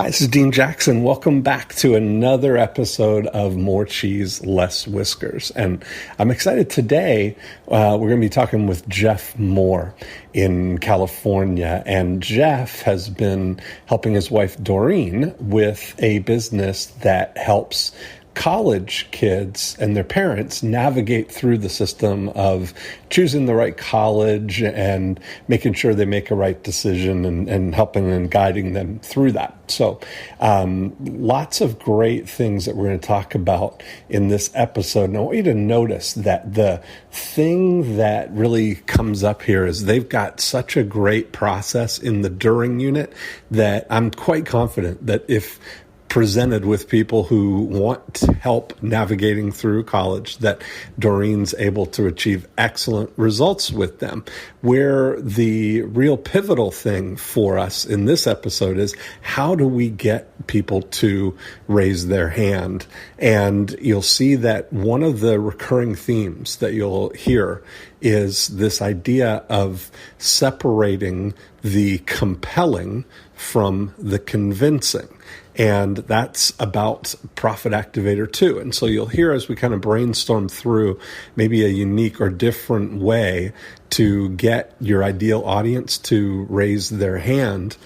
Hi, this is Dean Jackson. Welcome back to another episode of More Cheese, Less Whiskers. And I'm excited today. We're going to be talking with Jeff Moore in California. And Jeff has been helping his wife, Doreen, with a business that helps college kids and their parents navigate through the system of choosing the right college and making sure they make a right decision and helping and guiding them through that. So lots of great things that we're going to talk about in this episode. And I want you to notice that the thing that really comes up here is they've got such a great process in the during unit that I'm quite confident that if presented with people who want help navigating through college, that Doreen's able to achieve excellent results with them. Where the real pivotal thing for us in this episode is, how do we get people to raise their hand? And you'll see that one of the recurring themes that you'll hear is this idea of separating the compelling from the convincing. And that's about Profit Activator 2. And so you'll hear as we kind of brainstorm through maybe a unique or different way to get your ideal audience to raise their hand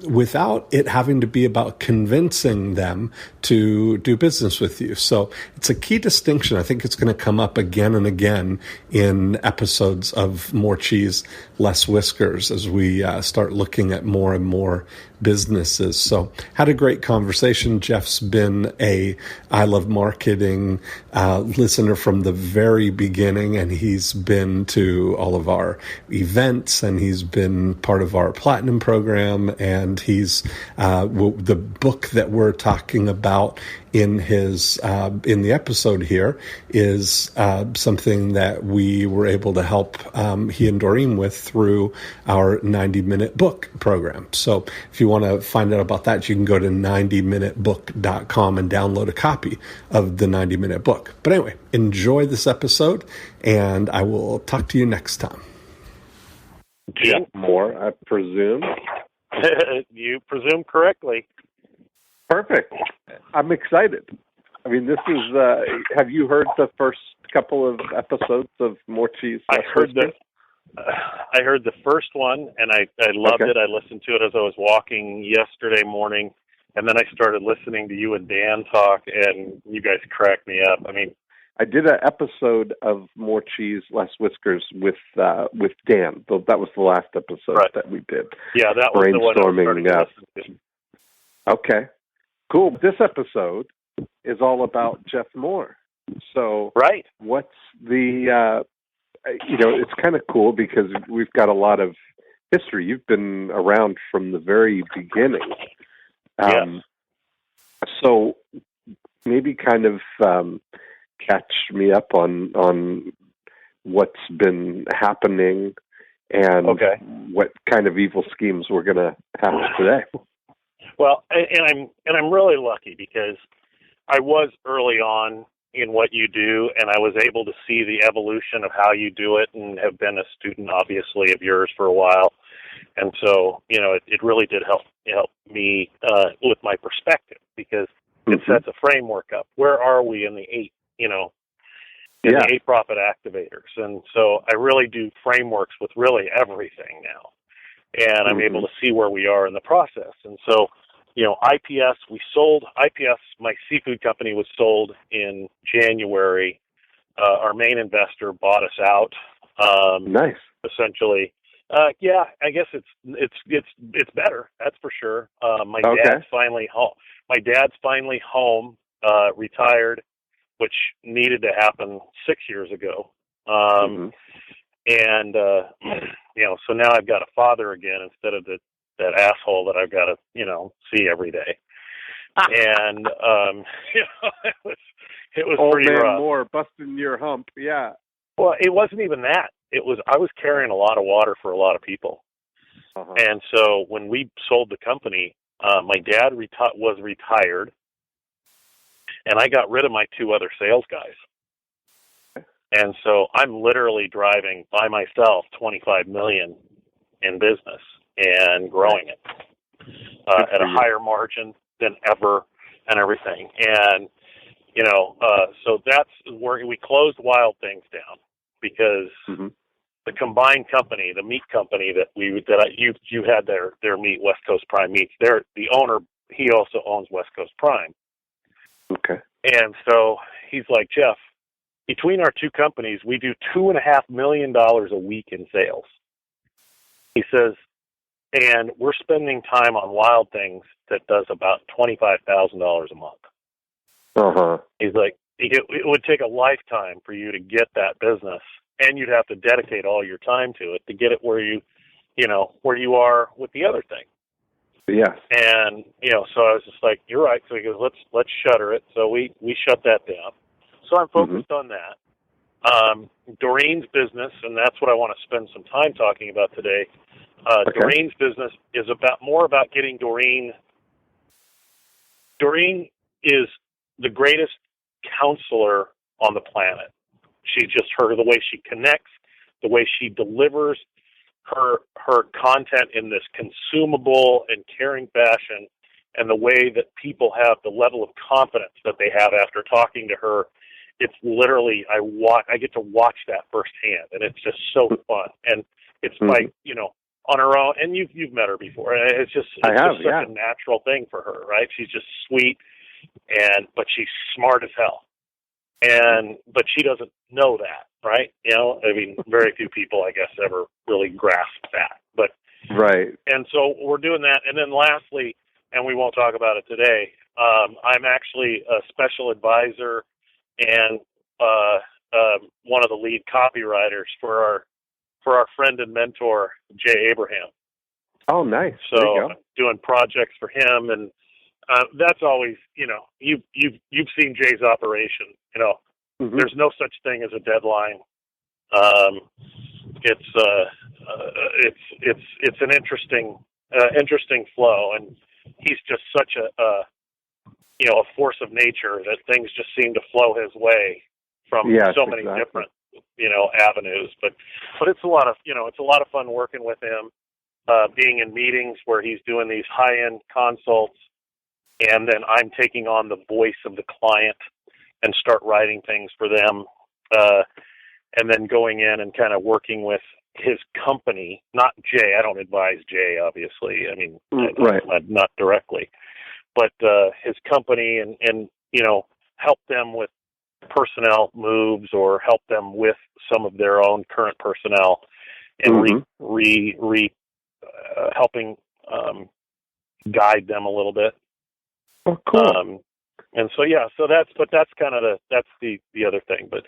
without it having to be about convincing them to do business with you. So it's a key distinction. I think it's going to come up again and again in episodes of More Cheese, Less Whiskers as we start looking at more and more businesses. So had a great conversation. Jeff's been a I Love Marketing listener from the very beginning, and he's been to all of our events, and he's been part of our Platinum program, and he's the book that we're talking about in his in the episode here is something that we were able to help he and Doreen with through our 90-minute book program. So if you want to find out about that, you can go to 90minutebook.com and download a copy of the 90-minute book. But anyway, enjoy this episode, and I will talk to you next time. Jeff Moore, I presume. You presume correctly. Perfect. I'm excited. I mean, this is, have you heard the first couple of episodes of More Cheese? I heard the first one, and I loved it. I listened to it as I was walking yesterday morning, and then I started listening to you and Dan talk, and you guys cracked me up. I mean, I did an episode of More Cheese, Less Whiskers with Dan. That was the last episode that we did. Yeah, that was the one I was starting to listen to. Okay. Cool. This episode is all about Jeff Moore. So what's the, it's kind of cool because we've got a lot of history. You've been around from the very beginning. So maybe kind of catch me up on what's been happening and what kind of evil schemes we're going to have today. Well, and I'm really lucky because I was early on in what you do, and I was able to see the evolution of how you do it, and have been a student, obviously, of yours for a while. And so, it really did help me with my perspective, because it sets a framework up. Where are we in the the 8 profit activators? And so I really do frameworks with really everything now, and I'm able to see where we are in the process. And so, IPS, my seafood company was sold in January. Our main investor bought us out. Nice. Essentially. I guess it's better. That's for sure. My dad's finally home, retired, which needed to happen 6 years ago. And, so now I've got a father again instead of that asshole that I've got to, see every day. And, it was Old pretty man rough. Moore busting your hump. Yeah. Well, it wasn't even that. I was carrying a lot of water for a lot of people. And so when we sold the company, my dad was retired, and I got rid of my 2 other sales guys. And so I'm literally driving by myself $25 million in business and growing it. at a higher margin than ever and everything. And, so that's where we closed Wild Things down because the combined company, the meat company you had their meat, West Coast Prime Meats, the owner, he also owns West Coast Prime. Okay. And so he's like, Jeff, between our two companies, we do $2.5 million a week in sales. He says, and we're spending time on Wild Things that does about $25,000 a month. He's like, it would take a lifetime for you to get that business, and you'd have to dedicate all your time to it to get it where where you are with the other thing. Yes. And so I was just like, you're right. So he goes, let's shutter it. So we shut that down. So I'm focused on that. Doreen's business, and that's what I want to spend some time talking about today. Doreen's business is more about getting Doreen. Doreen is the greatest counselor on the planet. She just the way she connects, the way she delivers her content in this consumable and caring fashion, and the way that people have the level of confidence that they have after talking to her. It's literally, I get to watch that firsthand, and it's just so fun. And it's like, on her own, and you've met her before. It's just such a natural thing for her, right? She's just sweet, but she's smart as hell. But she doesn't know that, right? Very few people, I guess, ever really grasp that. But right. And so we're doing that. And then lastly, and we won't talk about it today, I'm actually a special advisor and one of the lead copywriters for our friend and mentor, Jay Abraham. Oh, nice. So I'm doing projects for him, and that's always, you've seen Jay's operation. There's no such thing as a deadline. It's an interesting flow, and he's just such a force of nature that things just seem to flow his way from so many different avenues. But it's a lot of fun working with him, being in meetings where he's doing these high-end consults, and then I'm taking on the voice of the client and start writing things for them, and then going in and kind of working with his company, not Jay. I don't advise Jay, obviously. Not directly, but his company, and help them with personnel moves or help them with some of their own current personnel, and helping guide them a little bit. Oh, cool. And so that's kind of the other thing. But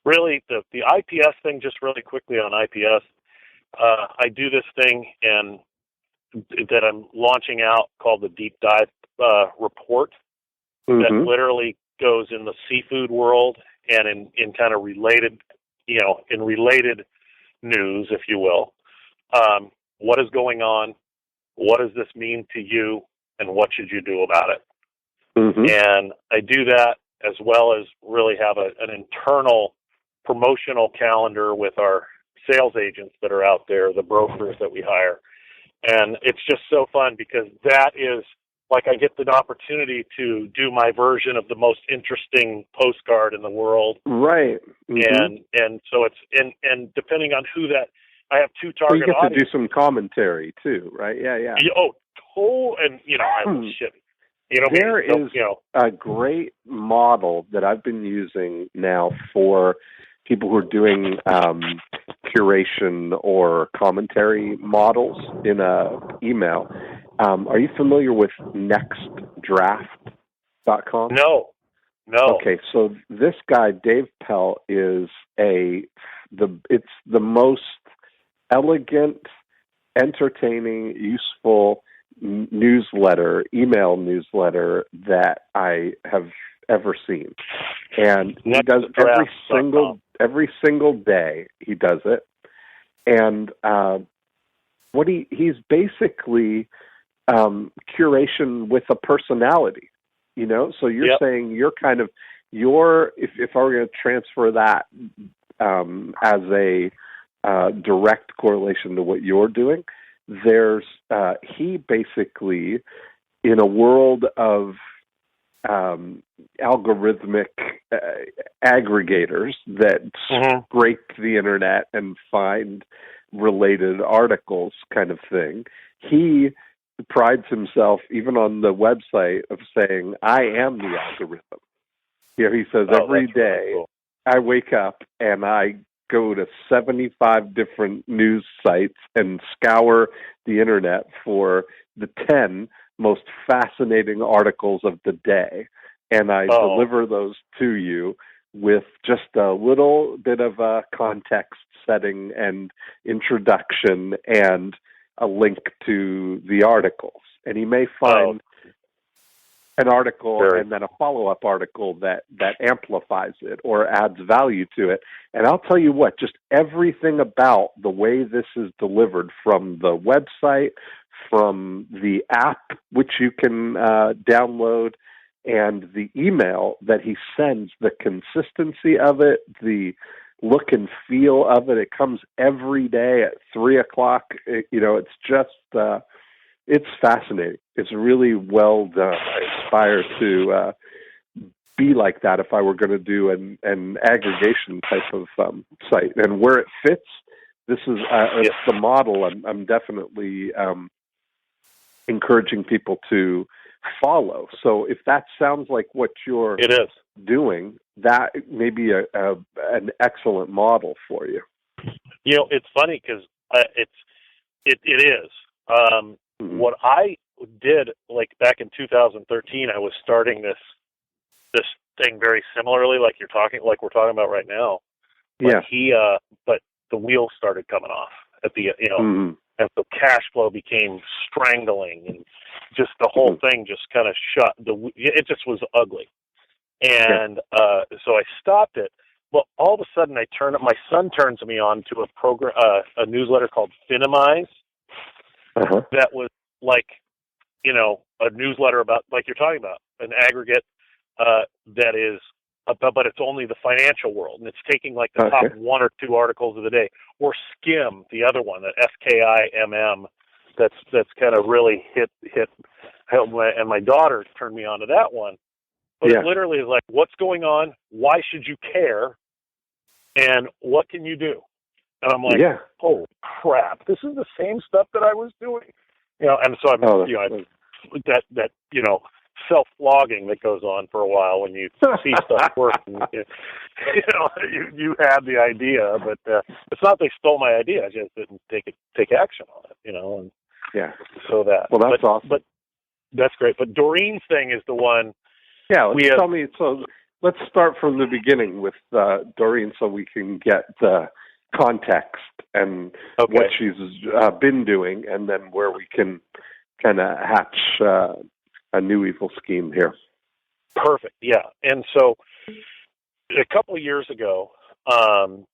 really, the IPS thing, just really quickly on IPS, I do this thing and that I'm launching out called the Deep Dive Report, that literally goes in the seafood world and in kind of related, in related news, if you will. What is going on? What does this mean to you? And what should you do about it? And I do that as well as really have an internal promotional calendar with our sales agents that are out there, the brokers that we hire. And it's just so fun because that is like I get the opportunity to do my version of the most interesting postcard in the world. Right. And so it's, and depending on who that, I have two target audiences. You get to do some commentary too, right? Yeah. And I will shit. There is a great model that I've been using now for people who are doing curation or commentary models in a email. Are you familiar with nextdraft.com? No. Okay, so this guy, Dave Pell, is it's the most elegant, entertaining, useful email newsletter that I have ever seen. And he does every single day he does it. And he's basically curation with a personality, so you're saying you're kind of if I were going to transfer that as a direct correlation to what you're doing, there's he basically, in a world of algorithmic aggregators that scrape the internet and find related articles kind of thing, he prides himself, even on the website, of saying, I am the algorithm. He says, every day really cool. I wake up and I go to 75 different news sites and scour the internet for the 10 most fascinating articles of the day. And I deliver those to you with just a little bit of a context setting and introduction and a link to the articles. And he may find an article and then a follow-up article that amplifies it or adds value to it. And I'll tell you what, just everything about the way this is delivered, from the website, from the app, which you can download, and the email that he sends, the consistency of it, the look and feel of it, it comes every day at 3:00. It's just... it's fascinating. It's really well done. I aspire to be like that if I were going to do an aggregation type of site. And where it fits, this is it's the model I'm definitely encouraging people to follow. So if that sounds like what you're doing, that may be an excellent model for you. It's funny because it is. What I did, like back in 2013, I was starting this thing very similarly, like we're talking about right now. But but the wheels started coming off at the, and so cash flow became strangling, and just the whole thing just kind of shut. It just was ugly, and so I stopped it. Well, all of a sudden, my son turns me on to a program, a newsletter called Finimize. That was like, a newsletter about, like you're talking about, an aggregate that is about, but it's only the financial world, and it's taking like the top 1 or 2 articles of the day, or Skim, the other one, that SKIMM, that's kind of really hit, and my daughter turned me on to that one. But it literally is like, what's going on? Why should you care? And what can you do? And I'm like, oh crap! This is the same stuff that I was doing, And so I'm, that self-flogging that goes on for a while when you see stuff working. You had the idea, but it's not they stole my idea. I just didn't take action on it, And so that. Well, that's awesome. But that's great. But Doreen's thing is the one. Yeah, tell me. So let's start from the beginning with Doreen, so we can get the context and what she's been doing, and then where we can kind of hatch a new evil scheme here. Perfect. Yeah. And so a couple of years ago, back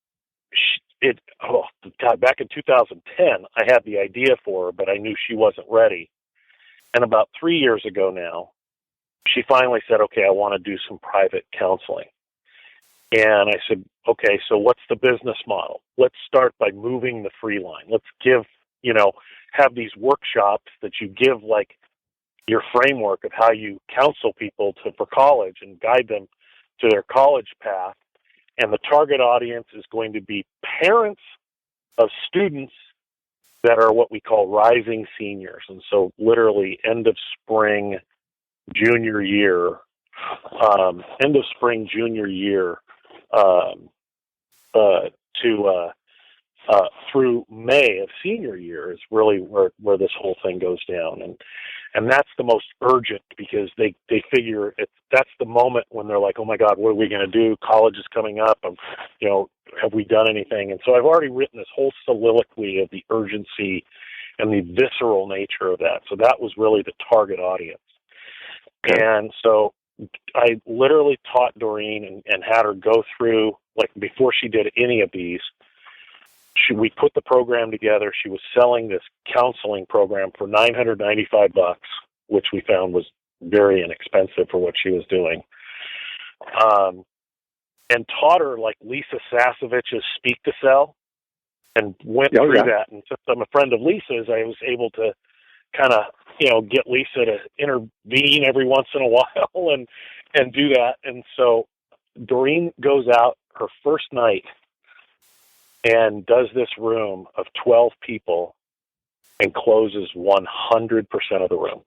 in 2010, I had the idea for her, but I knew she wasn't ready. And about 3 years ago now, she finally said, okay, I want to do some private counseling. And I said, okay, so what's the business model? Let's start by moving the free line. Let's give, have these workshops that you give, like your framework of how you counsel people for college and guide them to their college path. And the target audience is going to be parents of students that are what we call rising seniors. And so literally end of spring, junior year, through May of senior year is really where this whole thing goes down. And that's the most urgent, because they figure that's the moment when they're like, oh my God, what are we going to do? College is coming up. Have we done anything? And so I've already written this whole soliloquy of the urgency and the visceral nature of that. So that was really the target audience. And so I literally taught Doreen and had her go through, like before she did any of these, we put the program together. She was selling this counseling program for $995, which we found was very inexpensive for what she was doing. And taught her like Lisa Sasovich's Speak to Sell. and went through that. And since I'm a friend of Lisa's, I was able to kind of, get Lisa to intervene every once in a while and do that. And so Doreen goes out her first night and does this room of 12 people and closes 100% of the room.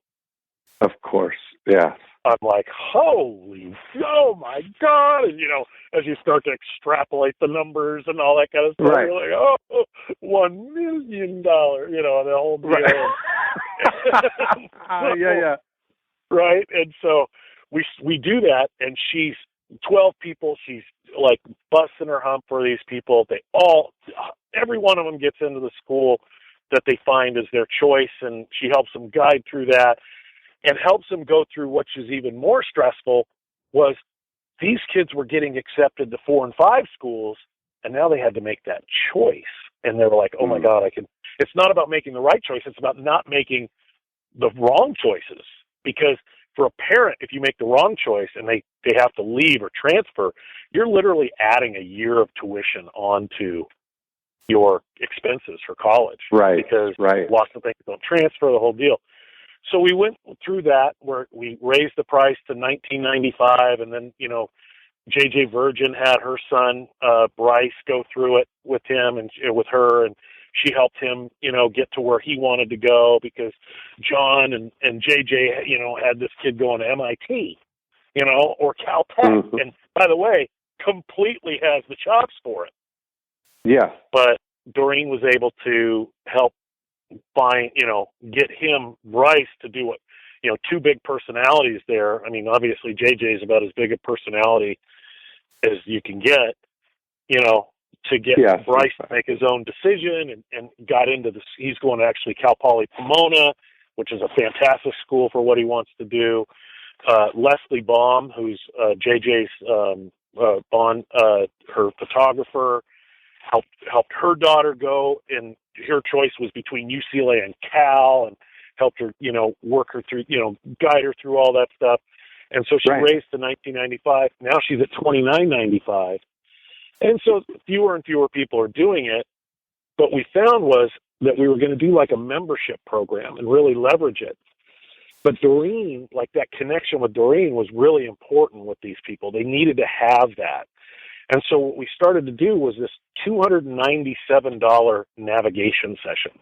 Of course, yeah. I'm like, oh my God. And, as you start to extrapolate the numbers and all that kind of stuff, right. You're like, $1 million, the whole deal. Right. Yeah. Right. And so we do that, and she's 12 people. She's like busting her hump for these people. Every one of them gets into the school that they find is their choice, and she helps them guide through that and helps them go through what is even more stressful was these kids were getting accepted to 4 and 5 schools, and now they had to make that choice. And they were like, oh my God, it's not about making the right choice. It's about not making the wrong choices. Because for a parent, if you make the wrong choice and they have to leave or transfer, you're literally adding a year of tuition onto your expenses for college. Right. Because lots of things don't transfer, the whole deal. So we went through that where we raised the price to $19.95, and then, JJ Virgin had her son, Bryce, go through it with him and with her, and she helped him, get to where he wanted to go because John and JJ, had this kid going to MIT, or Caltech. Mm-hmm. And by the way, completely has the chops for it. Yeah. But Doreen was able to help get him, Bryce, to do what, 2 big personalities there. I mean, obviously JJ is about as big a personality as you can get, to get Bryce to make his own decision and got into this. He's going to actually Cal Poly Pomona, which is a fantastic school for what he wants to do. Leslie Baum, who's JJ's her photographer, helped her daughter go, and her choice was between UCLA and Cal, and helped her, work her through, guide her through all that stuff. And so she raised to $19.95. Now she's at $29.95. And so fewer and fewer people are doing it. What we found was that we were going to do like a membership program and really leverage it. But Doreen, like that connection with Doreen was really important with these people. They needed to have that. And so what we started to do was this $297 navigation session.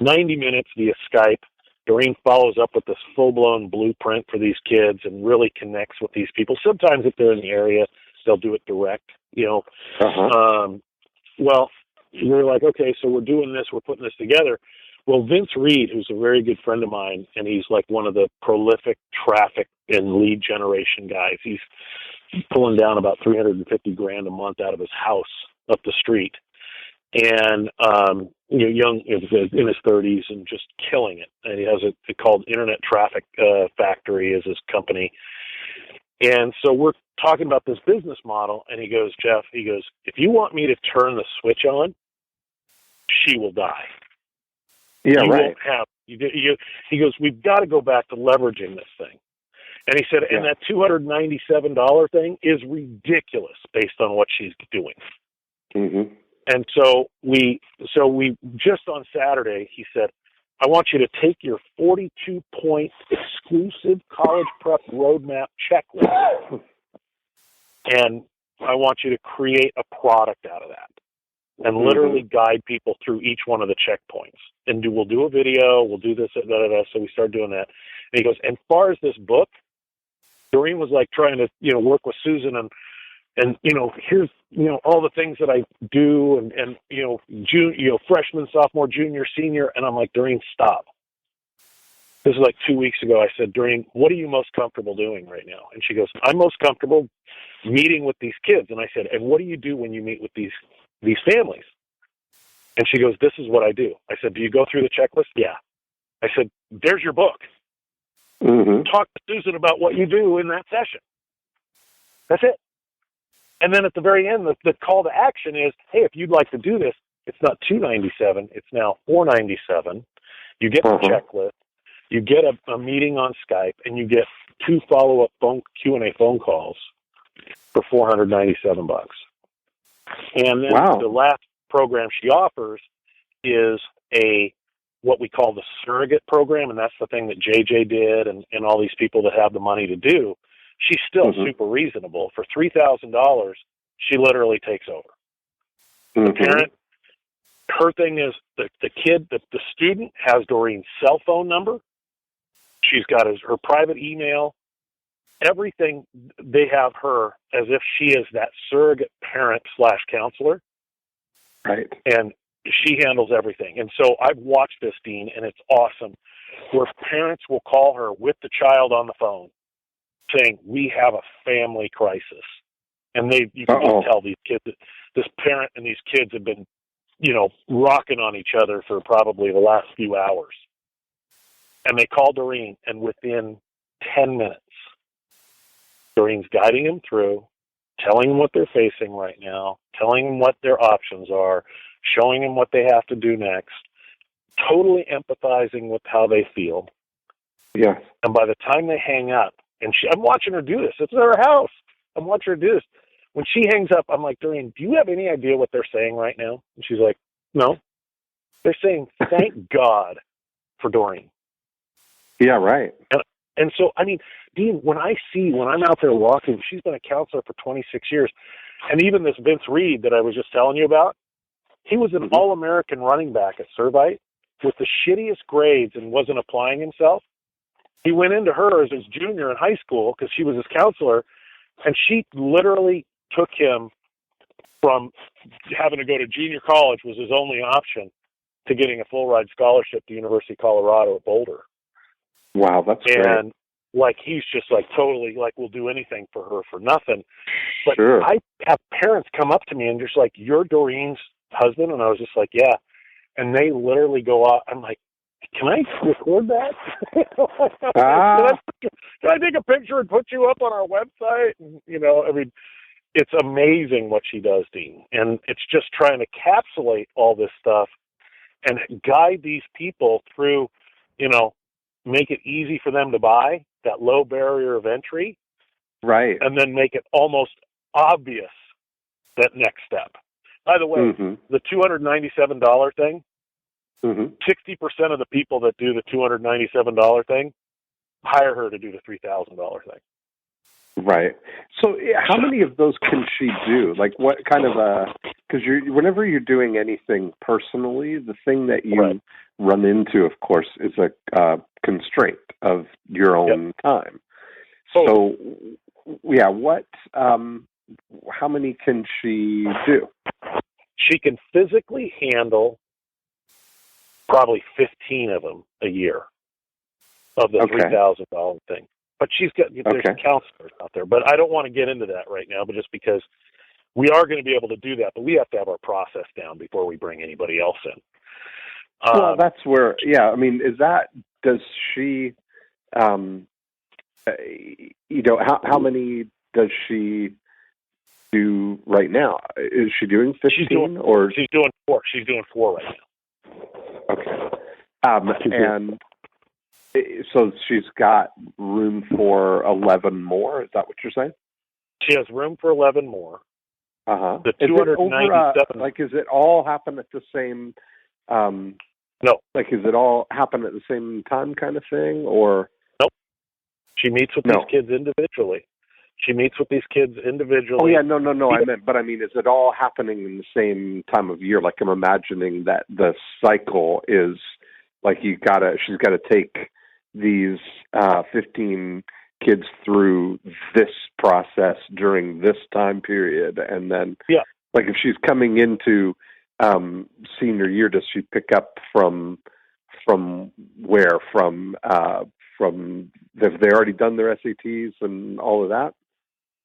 90 minutes via Skype. Doreen follows up with this full-blown blueprint for these kids and really connects with these people. Sometimes if they're in the area, they'll do it direct, Well, we're like, okay, so we're doing this, we're putting this together. Well, Vince Reed, who's a very good friend of mine, and he's like one of the prolific traffic and lead generation guys. He's pulling down about $350,000 a month out of his house up the street. And, young, in his 30s and just killing it. And he has it called Internet Traffic Factory is his company. And so we're talking about this business model, and he goes, Jeff, if you want me to turn the switch on, she will die. Yeah, you right. Won't have, he goes, we've got to go back to leveraging this thing. And he said, and that $297 thing is ridiculous based on what she's doing. Mm-hmm. And so we just on Saturday, he said, I want you to take your 42-point exclusive college prep roadmap checklist, and I want you to create a product out of that and literally guide people through each one of the checkpoints. And we'll do a video, we'll do this, So we started doing that. And he goes, and as far as this book, Doreen was like trying to, work with Susan and here's, all the things that I do and freshman, sophomore, junior, senior. And I'm like, Doreen, stop. This is like 2 weeks ago. I said, Doreen, what are you most comfortable doing right now? And she goes, I'm most comfortable meeting with these kids. And I said, and what do you do when you meet with these families? And she goes, this is what I do. I said, do you go through the checklist? Yeah. I said, there's your book. Talk to Susan about what you do in that session. That's it. And then at the very end, the call to action is, hey, if you'd like to do this, it's not $297, it's now $497. You get the checklist, you get a meeting on Skype, and you get 2 follow-up Q&A phone calls for $497. And then the last program she offers is what we call the surrogate program, and that's the thing that JJ did and all these people that have the money to do. She's still super reasonable. For $3,000, she literally takes over. The parent, her thing is the kid, the student has Doreen's cell phone number. She's got her private email. Everything, they have her as if she is that surrogate parent / counselor. Right. And she handles everything. And so I've watched this, Dean, and it's awesome, where parents will call her with the child on the phone saying, we have a family crisis. And you can just tell these kids, this parent and these kids have been, rocking on each other for probably the last few hours. And they call Doreen, and within 10 minutes, Doreen's guiding them through, telling them what they're facing right now, telling them what their options are, showing them what they have to do next, totally empathizing with how they feel. Yeah. And by the time they hang up, and I'm watching her do this. It's at her house. I'm watching her do this. When she hangs up, I'm like, Doreen, do you have any idea what they're saying right now? And she's like, no. They're saying, thank God for Doreen. Yeah, right. And so, I mean, Dean, when I'm out there walking, she's been a counselor for 26 years. And even this Vince Reed that I was just telling you about, he was an All-American running back at Servite with the shittiest grades and wasn't applying himself. He went into her as his junior in high school because she was his counselor, and she literally took him from having to go to junior college was his only option to getting a full-ride scholarship to University of Colorado at Boulder. Wow, that's great. And, he's just, totally, will do anything for her for nothing. But sure. I have parents come up to me and just you're Doreen's husband? And I was just like, yeah. And they literally go out. I'm like, can I record that? Can I take a picture and put you up on our website? And, it's amazing what she does, Dean. And it's just trying to encapsulate all this stuff and guide these people through, make it easy for them to buy, that low barrier of entry. Right. And then make it almost obvious, that next step. By the way, the $297 thing, 60% of the people that do the $297 thing hire her to do the $3,000 thing. Right. So how many of those can she do? What kind of because whenever you're doing anything personally, the thing that you run into, of course, is a constraint of your own time. So, how many can she do? She can physically handle probably 15 of them a year of the $3,000 thing. But there's counselors out there. But I don't want to get into that right now, but just because we are going to be able to do that, but we have to have our process down before we bring anybody else in. Well, that's where, does she, how many does she do right now? Is she doing 15 She's doing 4. She's doing 4 right now. Okay. And so she's got room for 11 more. Is that what you're saying? She has room for 11 more. The 297. Is it all happen at the same? No. Is it all happen at the same time, kind of thing, or? Nope. She meets with these kids individually. Oh yeah, no. I mean, is it all happening in the same time of year? I'm imagining that the cycle is she's got to take these 15 kids through this process during this time period, and then if she's coming into senior year, does she pick up from where? From have they already done their SATs and all of that?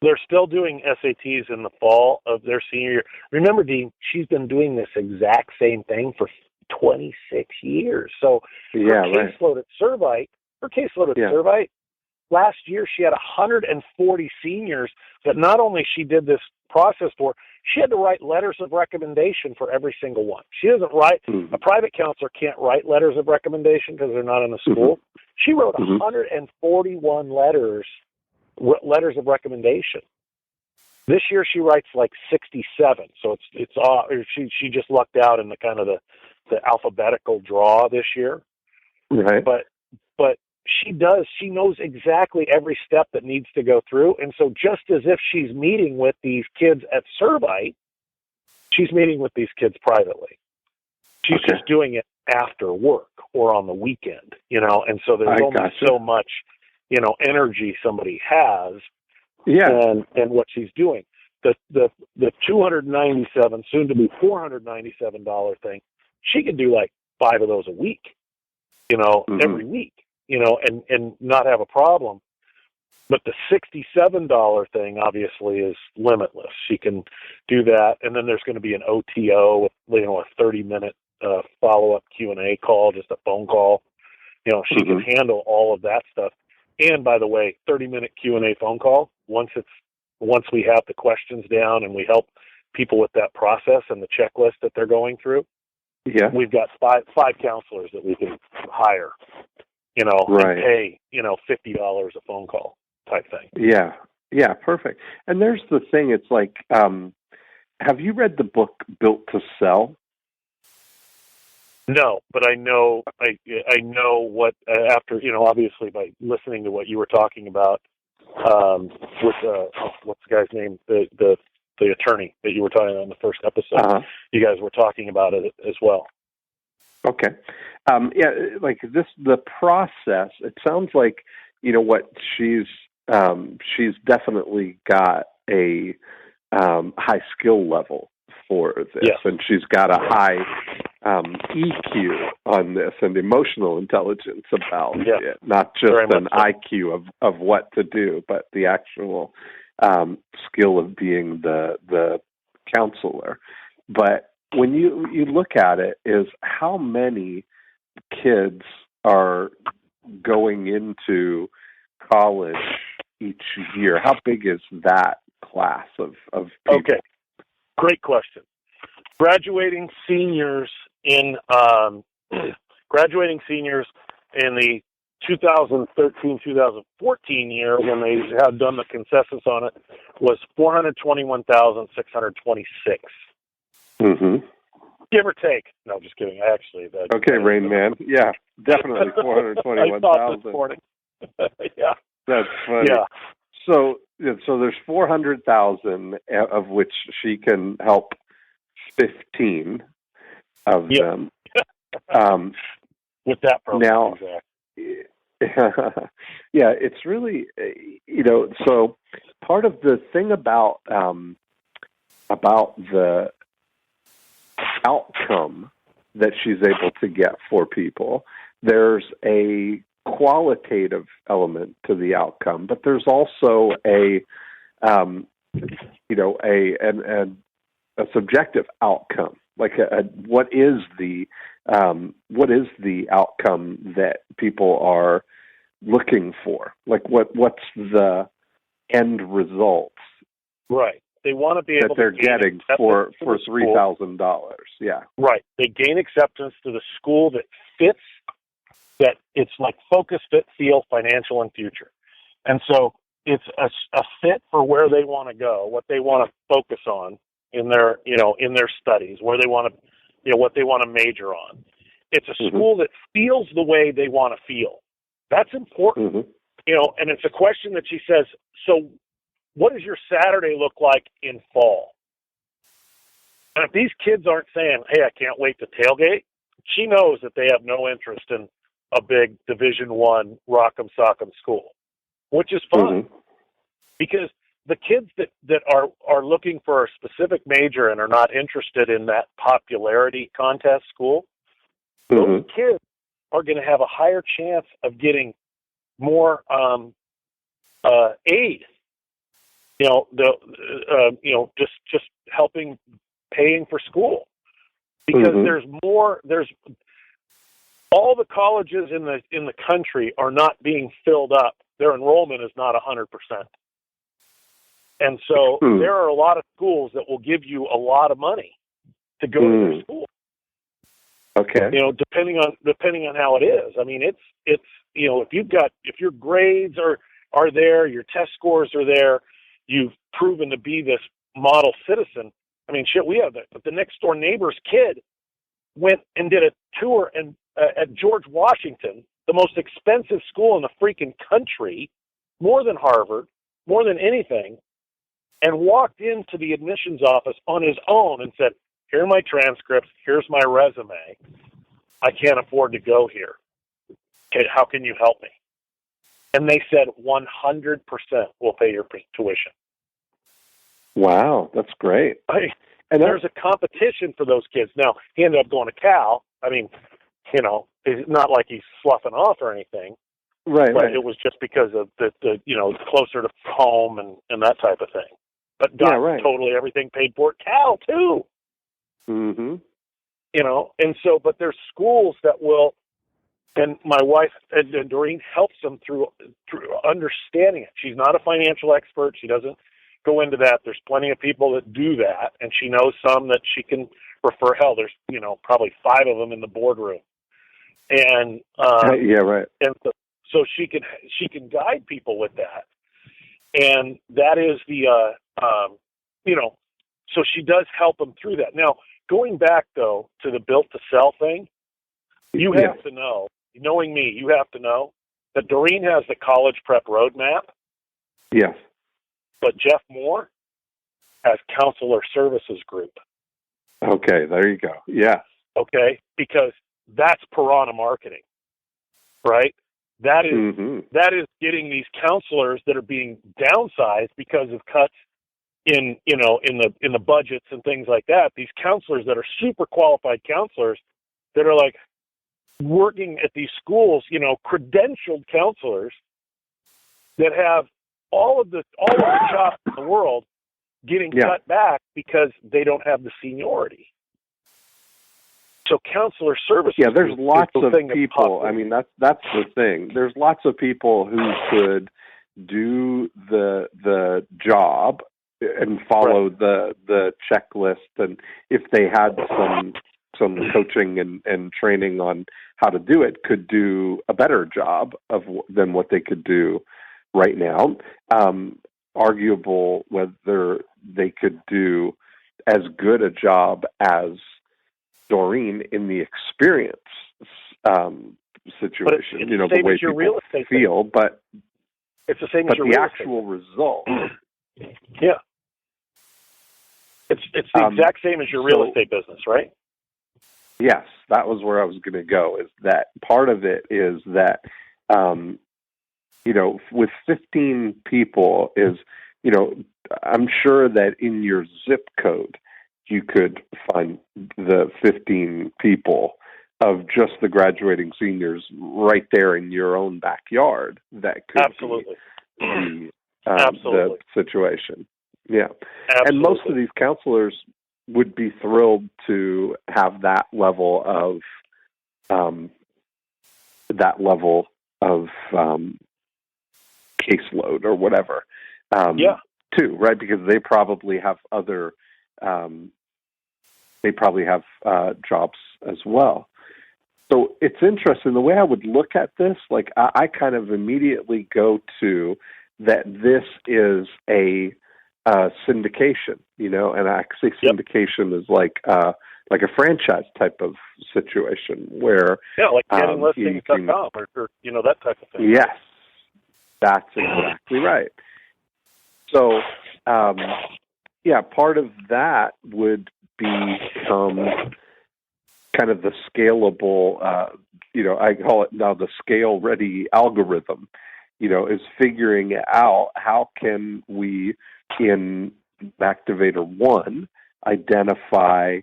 They're still doing SATs in the fall of their senior year. Remember, Dean, she's been doing this exact same thing for 26 years. So her caseload at Servite, last year she had 140 seniors that not only she did this process for, she had to write letters of recommendation for every single one. She doesn't write, a private counselor can't write letters of recommendation because they're not in the school. She wrote 141 letters of recommendation This year she writes like 67, so she just lucked out in the kind of the alphabetical draw this year. Right. But she knows exactly every step that needs to go through, and so just as if she's meeting with these kids at Servite, she's meeting with these kids privately. She's just doing it after work or on the weekend, and so there's only so much, energy somebody has. Yeah. And what she's doing. The $297, soon to be $497 thing, she can do like 5 of those a week, every week, and not have a problem. But the $67 thing obviously is limitless. She can do that, and then there's going to be an OTO with a 30-minute follow-up Q&A call, just a phone call. She can handle all of that stuff. And by the way, 30-minute Q&A phone call. Once we have the questions down and we help people with that process and the checklist that they're going through, we've got five counselors that we can hire, and pay $50 a phone call type thing. Yeah, perfect. And there's the thing. It's like, have you read the book Built to Sell? No, but I know what after obviously by listening to what you were talking about with what's the guy's name, the attorney that you were talking about in the first episode. You guys were talking about it as well. Okay. Like the process. It sounds like what she's definitely got a high skill level for this, and she's got a high EQ on this and emotional intelligence about it, not just an IQ of what to do, but the actual skill of being the counselor. But when you look at it, is how many kids are going into college each year? How big is that class of people? Okay, great question. Graduating seniors in the 2013-2014 year, when they had done the consensus on it, was 421,626. Give or take. No, just kidding. Okay, Rain Man. Yeah, definitely 421,000. I thought this morning. Yeah. That's funny. Yeah. So there's 400,000 of which she can help 15 of them. With that program. Now, it's really, so part of the thing about the outcome that she's able to get for people, there's a qualitative element to the outcome, but there's also a subjective outcome. Like what is the outcome that people are looking for? Like what's the end results? Right. They want to be able that they're getting for $3,000. Yeah. Right. They gain acceptance to the school that fits. That it's like focus, fit, feel, financial, and future. And so it's a fit for where they want to go, what they want to focus on in their studies, where they want to, what they want to major on. It's a school that feels the way they want to feel. That's important. And it's a question that she says, so what does your Saturday look like in fall? And if these kids aren't saying, hey, I can't wait to tailgate, she knows that they have no interest in a big Division I rock'em sock'em school, which is fine. Because the kids that are looking for a specific major and are not interested in that popularity contest school, those kids are going to have a higher chance of getting more aid. Just helping paying for school, because there's all the colleges in the country are not being filled up. Their enrollment is not 100%. And so there are a lot of schools that will give you a lot of money to go to their school. Okay. Depending on how it is. I mean, it's if your grades are there, your test scores are there, you've proven to be this model citizen. I mean, shit, we have the next door neighbor's kid went and did a tour at George Washington, the most expensive school in the freaking country, more than Harvard, more than anything, and walked into the admissions office on his own and said, here are my transcripts, here's my resume. I can't afford to go here. Okay, how can you help me? And they said 100% will pay your tuition. Wow, that's great. And there's a competition for those kids. Now, he ended up going to Cal. I mean, you know, it's not like he's sloughing off or anything. Right, but it was just because of the you know, closer to home and that type of thing. But got totally everything paid for at Cal, too. Mm-hmm. You know, and so, but there's schools that will, and my wife and Doreen helps them through understanding it. She's not a financial expert. She doesn't go into that. There's plenty of people that do that, and she knows some that she can refer. Hell, there's, you know, probably 5 of them in the boardroom. And And so she can guide people with that. And that is the, you know, so she does help them through that. Now, going back, though, to the built-to-sell thing, you have to know, knowing me, you have to know that Doreen has the college prep roadmap. Yes. But Jeff Moore has counselor services group. Okay, there you go. Yes. Okay, because that's piranha marketing, right? That is getting these counselors that are being downsized because of cuts in the budgets and things like that. These counselors that are super qualified counselors that are like working at these schools, you know, credentialed counselors that have all of the jobs in the world getting cut back because they don't have the seniority. So counselor services. Yeah, there's lots of people. I mean, that's the thing. There's lots of people who could do the job and follow the checklist, and if they had some coaching and training on how to do it, could do a better job than what they could do right now. Arguable whether they could do as good a job as Doreen in the experience situation, you know, the way people feel, but it's the same as your the real actual result. Yeah. It's the exact same as your real estate business, right? Yes, that was where I was going to go, is that part of it is that, you know, with 15 people is, you know, I'm sure that in your zip code, you could find the 15 people of just the graduating seniors right there in your own backyard. That could be the situation. Yeah. Absolutely. And most of these counselors would be thrilled to have that level of caseload or whatever. Too, right? Because they probably have other jobs as well. So it's interesting. The way I would look at this, like I kind of immediately go to that this is a syndication, you know, and I say syndication is like a franchise type of situation where like getting listings.com or you know, that type of thing. Yes, that's exactly right. So, part of that would become kind of the scalable, you know, I call it now the scale-ready algorithm, you know, is figuring out how can we, in Activator 1, identify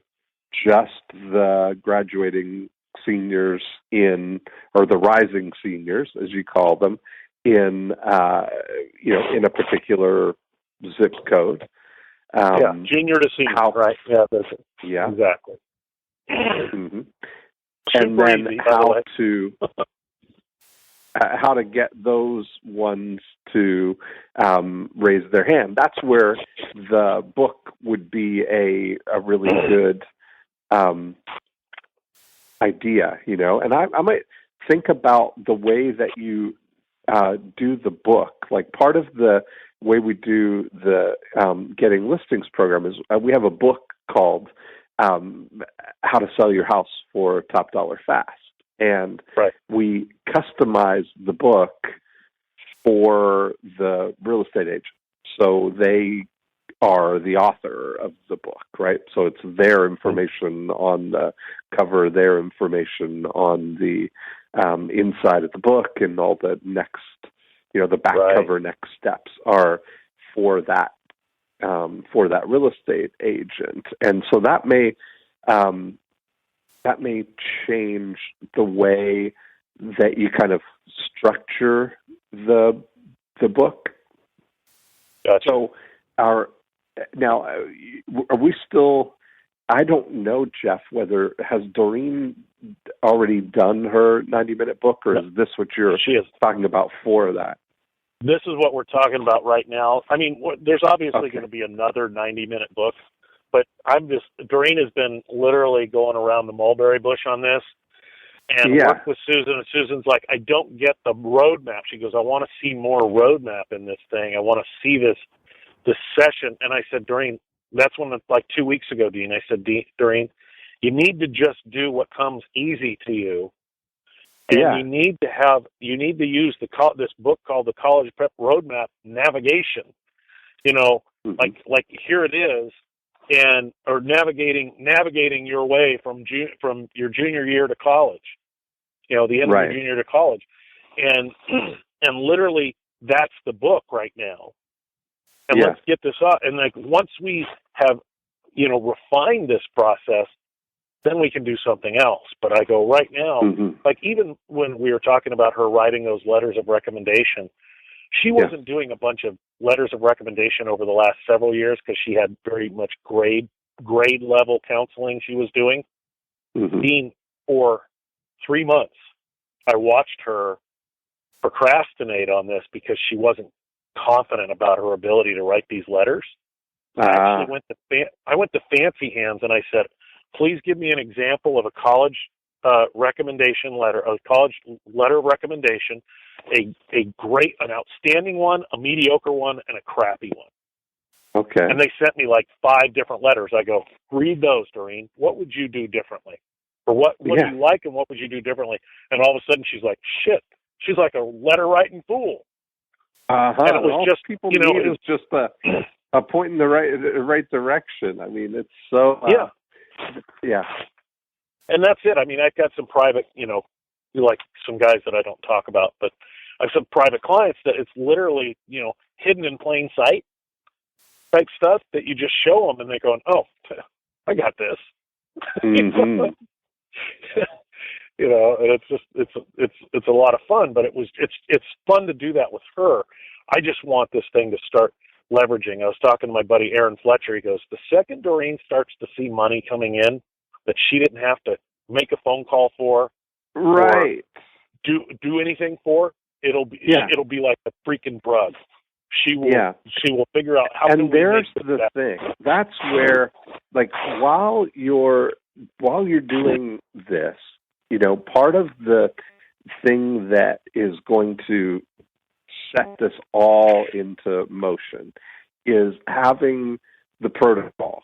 just the graduating seniors or the rising seniors, as you call them, in in a particular zip code. Junior to senior, right? Yeah, that's it. Yeah, exactly. Mm-hmm. And then easy, how to get those ones to raise their hand. That's where the book would be a really good idea, you know. And I might think about the way that you do the book. Like part of the way we do the getting listings program is we have a book called How to Sell Your House for Top Dollar Fast. And we customize the book for the real estate agent. So they are the author of the book, right? So it's their information on the cover, their information on the inside of the book, and all the next, the back cover next steps are for that real estate agent. And so that may change the way that you kind of structure the book. Gotcha. So are we still? I don't know, Jeff, whether has Doreen already done her 90-minute book, or is this what you're talking about for that? This is what we're talking about right now. I mean, there's obviously going to be another 90-minute book, but Doreen has been literally going around the mulberry bush on this and worked with Susan, and Susan's like, I don't get the roadmap. She goes, I want to see more roadmap in this thing. I want to see this session. And I said, Doreen, that's when, like 2 weeks ago, Dean, I said, Doreen, you need to just do what comes easy to you. And you need to use this book called the College Prep Roadmap Navigation. Like here it is, or navigating your way from your junior year to college. The end of your junior year to college, and literally that's the book right now. And let's get this up. And like once we have refined this process, then we can do something else. But I go right now, like even when we were talking about her writing those letters of recommendation, she wasn't doing a bunch of letters of recommendation over the last several years because she had very much grade level counseling she was doing. Dean, for 3 months, I watched her procrastinate on this because she wasn't confident about her ability to write these letters. I went to Fancy Hands and I said, please give me an example of a college recommendation letter, a college letter of recommendation, an outstanding one, a mediocre one, and a crappy one. Okay. And they sent me like 5 different letters. I go, read those, Doreen. What would you do differently? Or what do you like and what would you do differently? And all of a sudden she's like, shit. She's like a letter writing fool. And it was all just people need is just a point in the right direction. I mean, it's so and that's it. I mean, I've got some private, like some guys that I don't talk about, but I have some private clients that it's literally, hidden in plain sight type stuff that you just show them and they're going, oh, I got this. And it's a lot of fun, but it's fun to do that with her. I just want this thing to start leveraging. I was talking to my buddy Aaron Fletcher. He goes, the second Doreen starts to see money coming in that she didn't have to make a phone call for, or do anything for, it'll be like a freaking drug. She will figure out how. And there's the thing. That's where, like, while you're doing this, part of the thing that is going to set this all into motion is having the protocol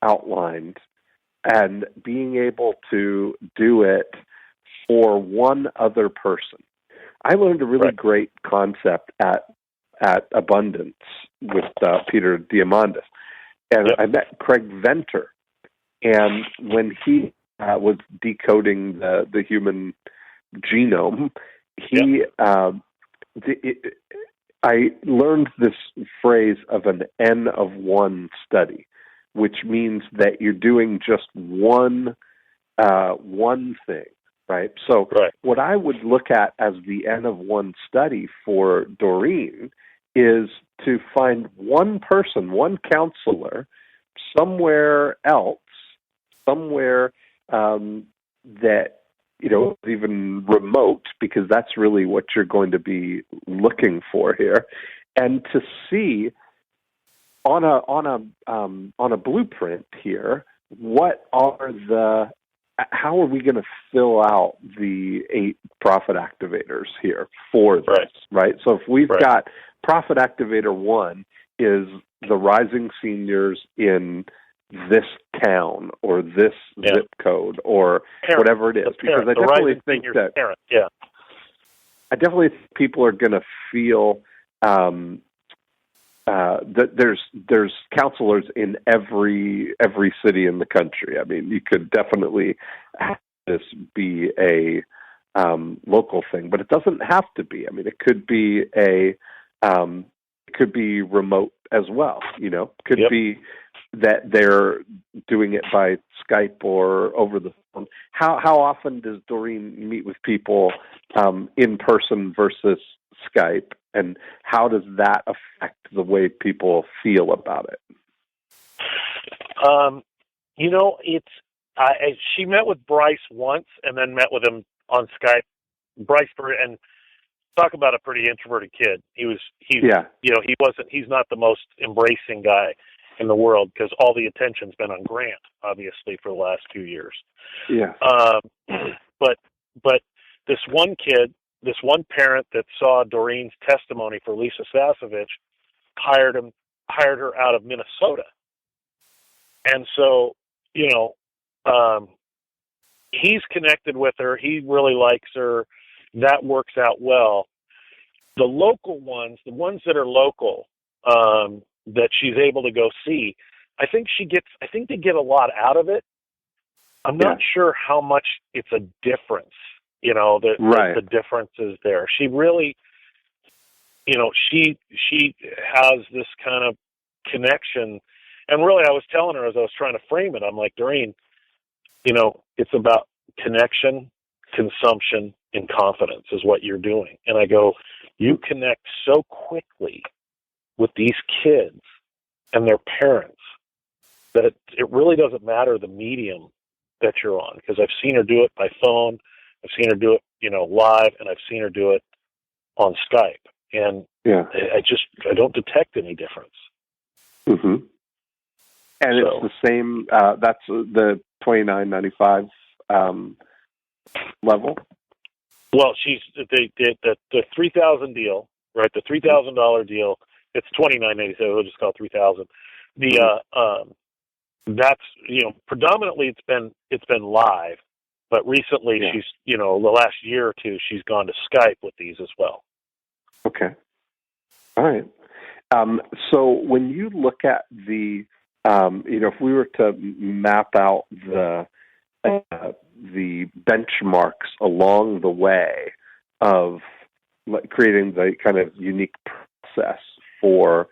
outlined and being able to do it for one other person. I learned a really great concept at Abundance with Peter Diamandis, and I met Craig Venter, and when he was decoding the human genome, I learned this phrase of an N of 1 study, which means that you're doing just one thing, right? So what I would look at as the N of 1 study for Doreen is to find one person, one counselor, somewhere else, somewhere that, even remote, because that's really what you're going to be looking for here, and to see on a blueprint here, how are we going to fill out the 8 profit activators here for this, right? So if we've got Profit Activator 1 is the rising seniors in this town or this zip code or whatever it is. Because I definitely think that I definitely think people are going to feel that there's counselors in every city in the country. I mean, you could definitely have this be a local thing, but it doesn't have to be. I mean, it could be remote as well. You know, could be that they're doing it by Skype or over the phone. How often does Doreen meet with people in person versus Skype, and how does that affect the way people feel about it? You know, she met with Bryce once and then met with him on Skype. Bryce, and talk about a pretty introverted kid. He's not the most embracing guy in the world because all the attention's been on Grant, obviously, for the last 2 years. Yeah. But this one kid, this one parent that saw Doreen's testimony for Lisa Sasevich hired her out of Minnesota. And so, you know, he's connected with her. He really likes her. That works out well. The local ones, the ones that are local, that she's able to go see, I think they get a lot out of it. I'm not sure how much it's a difference, you know, the difference is there. She really, you know, she has this kind of connection. And really, I was telling her as I was trying to frame it, I'm like, Doreen, you know, it's about connection, consumption, and confidence is what you're doing. And I go, you connect so quickly with these kids and their parents that it really doesn't matter the medium that you're on, because I've seen her do it by phone, I've seen her do it, you know, live, and I've seen her do it on Skype. And I don't detect any difference. Mm-hmm. And it's the same. That's the $29.95 level. Well, she's the $3,000 deal, right? The $3,000 deal. It's $29.87. We'll just call it $3,000. That's, you know, predominantly it's been live, but recently she's, you know, the last year or two she's gone to Skype with these as well. Okay. All right. So when you look at the you know, if we were to map out the benchmarks along the way of creating the kind of unique process for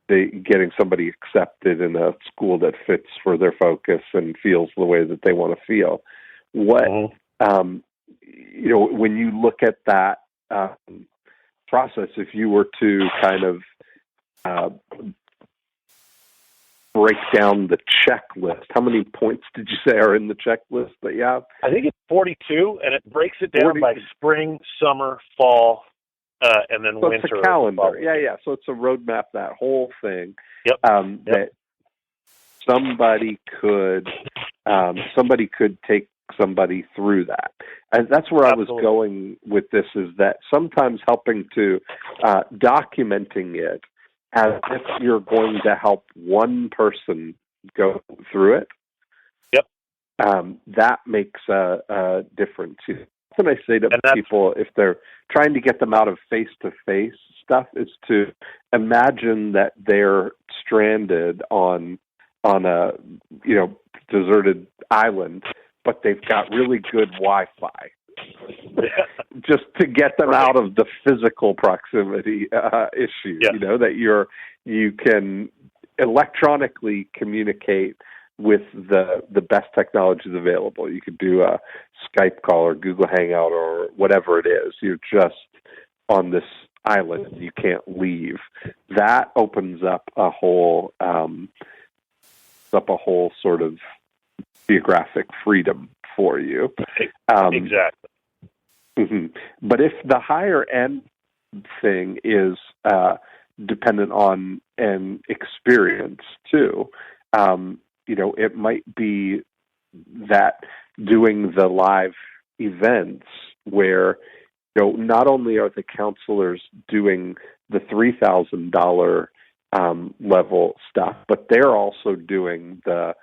getting somebody accepted in a school that fits for their focus and feels the way that they want to feel, what you know, when you look at that process, if you were to kind of break down the checklist, how many points did you say are in the checklist that you have? I think it's 42, and it breaks it down by spring, summer, fall, and then winter. It's a calendar. Yeah. So it's a roadmap, that whole thing. Yep. That somebody could take somebody through that. And that's where I was going with this, is that sometimes helping to documenting it as if you're going to help one person go through it. Yep. That makes a difference. What I say to people, if they're trying to get them out of face-to-face stuff, is to imagine that they're stranded on a, you know, deserted island, but they've got really good Wi-Fi. Just to get them out of the physical proximity issue, you know, that you can electronically communicate with the best technologies available. You could do a Skype call or Google Hangout or whatever it is. You're just on this island and you can't leave. That opens up a whole sort of geographic freedom for you. Exactly. Mm-hmm. But if the higher end thing is dependent on an experience too, you know, it might be that doing the live events where not only are the counselors doing the $3,000 level stuff, but they're also doing the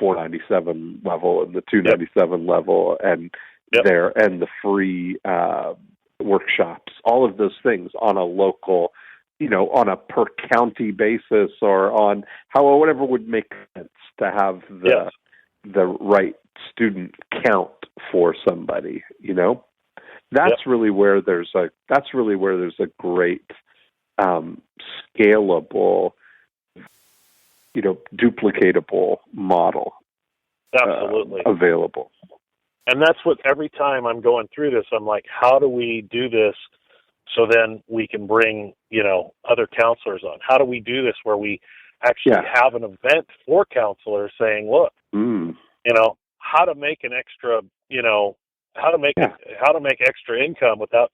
$497 level and the $297 level, and and the free workshops, all of those things on a local, on a per county basis, or on whatever would make sense to have the right student count for somebody. That's really where there's a great scalable, duplicatable model absolutely available. And that's what, every time I'm going through this, I'm like, how do we do this so then we can bring, other counselors on? How do we do this where we actually have an event for counselors saying, look, how to make an extra, how to make extra income without,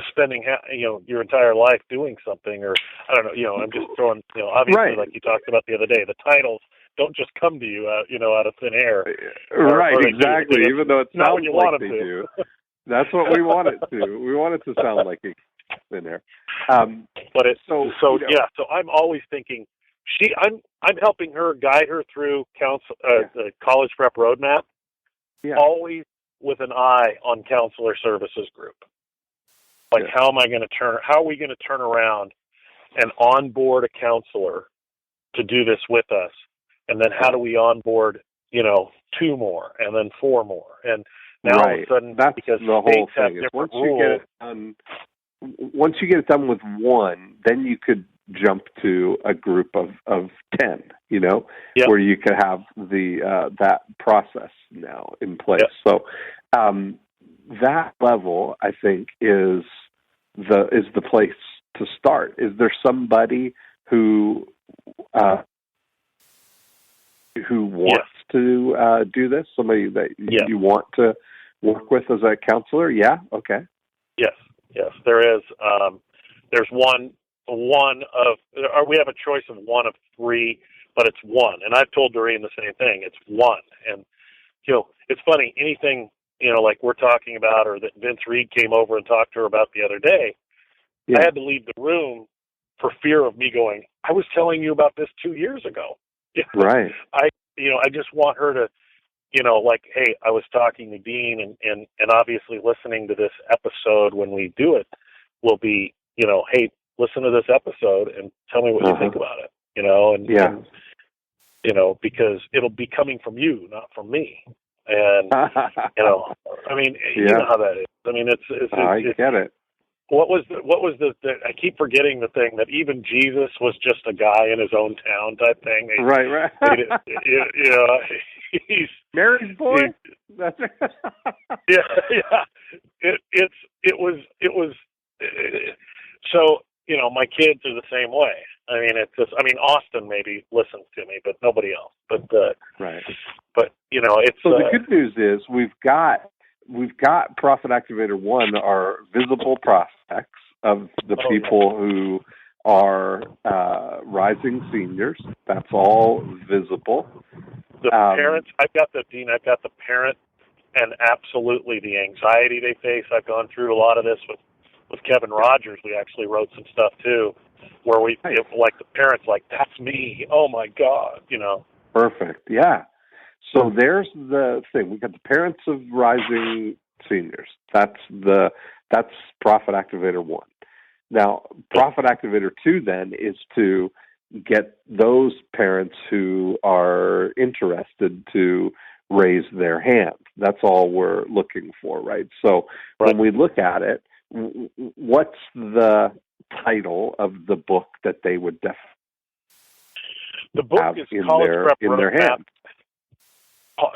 spending, your entire life doing something, or I don't know, I'm just throwing, obviously, like you talked about the other day, the titles don't just come to you, out of thin air. Right, exactly. Even though it sounds like they to. do. That's what we want it to. We want it to sound like it's in there. But it's so I'm always thinking, I'm helping her, guide her through the college prep roadmap, always with an eye on counselor services group. Like, how are we going to turn around and onboard a counselor to do this with us? And then how do we onboard, 2 more and then 4 more? And now all of a sudden, that's because the whole thing. Once you get it done with one, then you could jump to a group of 10, where you could have the that process now in place. So that level, I think, is the place to start. Is there somebody who wants to do this? Somebody that you want to work with as a counselor? Yeah. Okay. Yes. There is. There's one of. We have a choice of one of 3, but it's one. And I've told Doreen the same thing. It's one. And it's funny. Anything like we're talking about, or that Vince Reed came over and talked to her about the other day. I had to leave the room for fear of me going, I was telling you about this 2 years ago. Right. I just want her to, like, hey, I was talking to Dean, and obviously listening to this episode when we do it will be, hey, listen to this episode and tell me what you think about it, and because it'll be coming from you, not from me. And, I mean, you know how that is. I mean, I get it. What was the I keep forgetting the thing that even Jesus was just a guy in his own town type thing. Right. He's Mary's boy. That's It was so, my kids are the same way. I mean, Austin maybe listens to me, but nobody else. But right. But it's so the good news is we've got Profit Activator 1, our visible prospects of the people who are rising seniors. That's all visible. The parents, I've got the parent, and absolutely the anxiety they face. I've gone through a lot of this with Kevin Rogers. We actually wrote some stuff too, where like the parents, like, that's me. Oh my God, Perfect. Yeah. So there's the thing. We've got the parents of rising seniors. That's Profit Activator 1. Now, Profit Activator 2 then is to get those parents who are interested to raise their hand. That's all we're looking for, right? So when we look at it, what's the title of the book that they would definitely The book have is in College Prep their hand?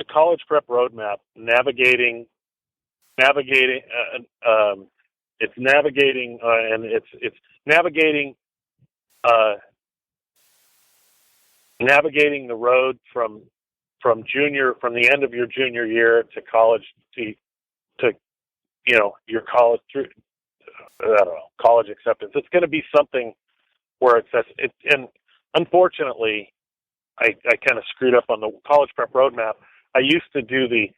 College Prep Roadmap, navigating. It's navigating, and it's navigating. Navigating the road from the end of your junior year to college to your college through. I don't know, college acceptance. It's going to be something where it says it. And unfortunately, I kind of screwed up on the College Prep Roadmap. I used to do the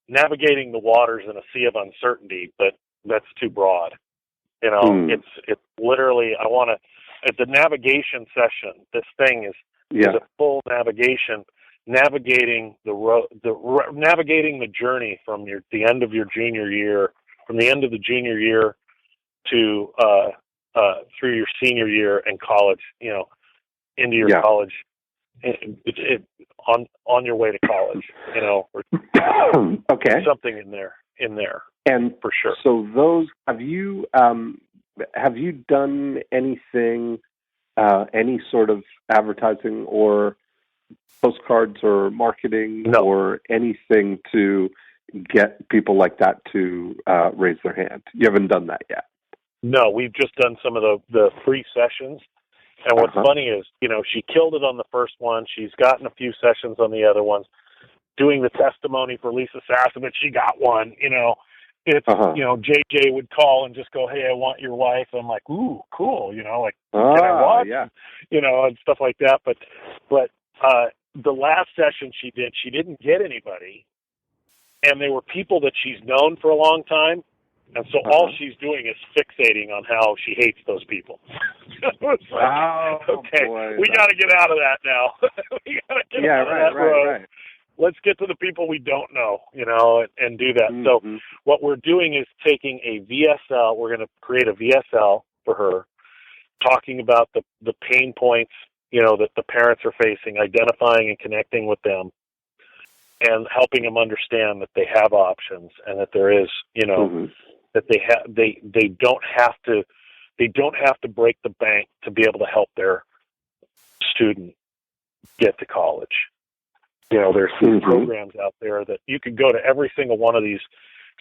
navigating the waters in a sea of uncertainty, but that's too broad. You know, it's literally, at the navigation session, this thing is a full navigation, navigating the road, navigating the journey from the end of your junior year, from the end of the junior year to through your senior year and college, you know, into your college, on your way to college, you know, or something in there, and for sure. So those, have you done anything, any sort of advertising or postcards or marketing or anything to get people like that to raise their hand? You haven't done that yet? No, we've just done some of the free sessions. And what's funny is, you know, she killed it on the first one. She's gotten a few sessions on the other ones. Doing the testimony for Lisa Sassovich, she got one. You know, it's you know, JJ would call and just go, "Hey, I want your wife." I'm like, "Ooh, cool." You know, like, can I watch? Yeah. You know, and stuff like that. But the last session she did, she didn't get anybody, and they were people that she's known for a long time. And so all she's doing is fixating on how she hates those people. It's like, okay, boy, we got to get out of that now. We got to get out of that road. Right. Let's get to the people we don't know, you know, and do that. So what we're doing is taking a VSL. We're going to create a VSL for her, talking about the pain points, you know, that the parents are facing, identifying and connecting with them, and helping them understand that they have options and that there is, you know, that they don't have to break the bank to be able to help their student get to college. You know, there's programs out there that you could go to every single one of these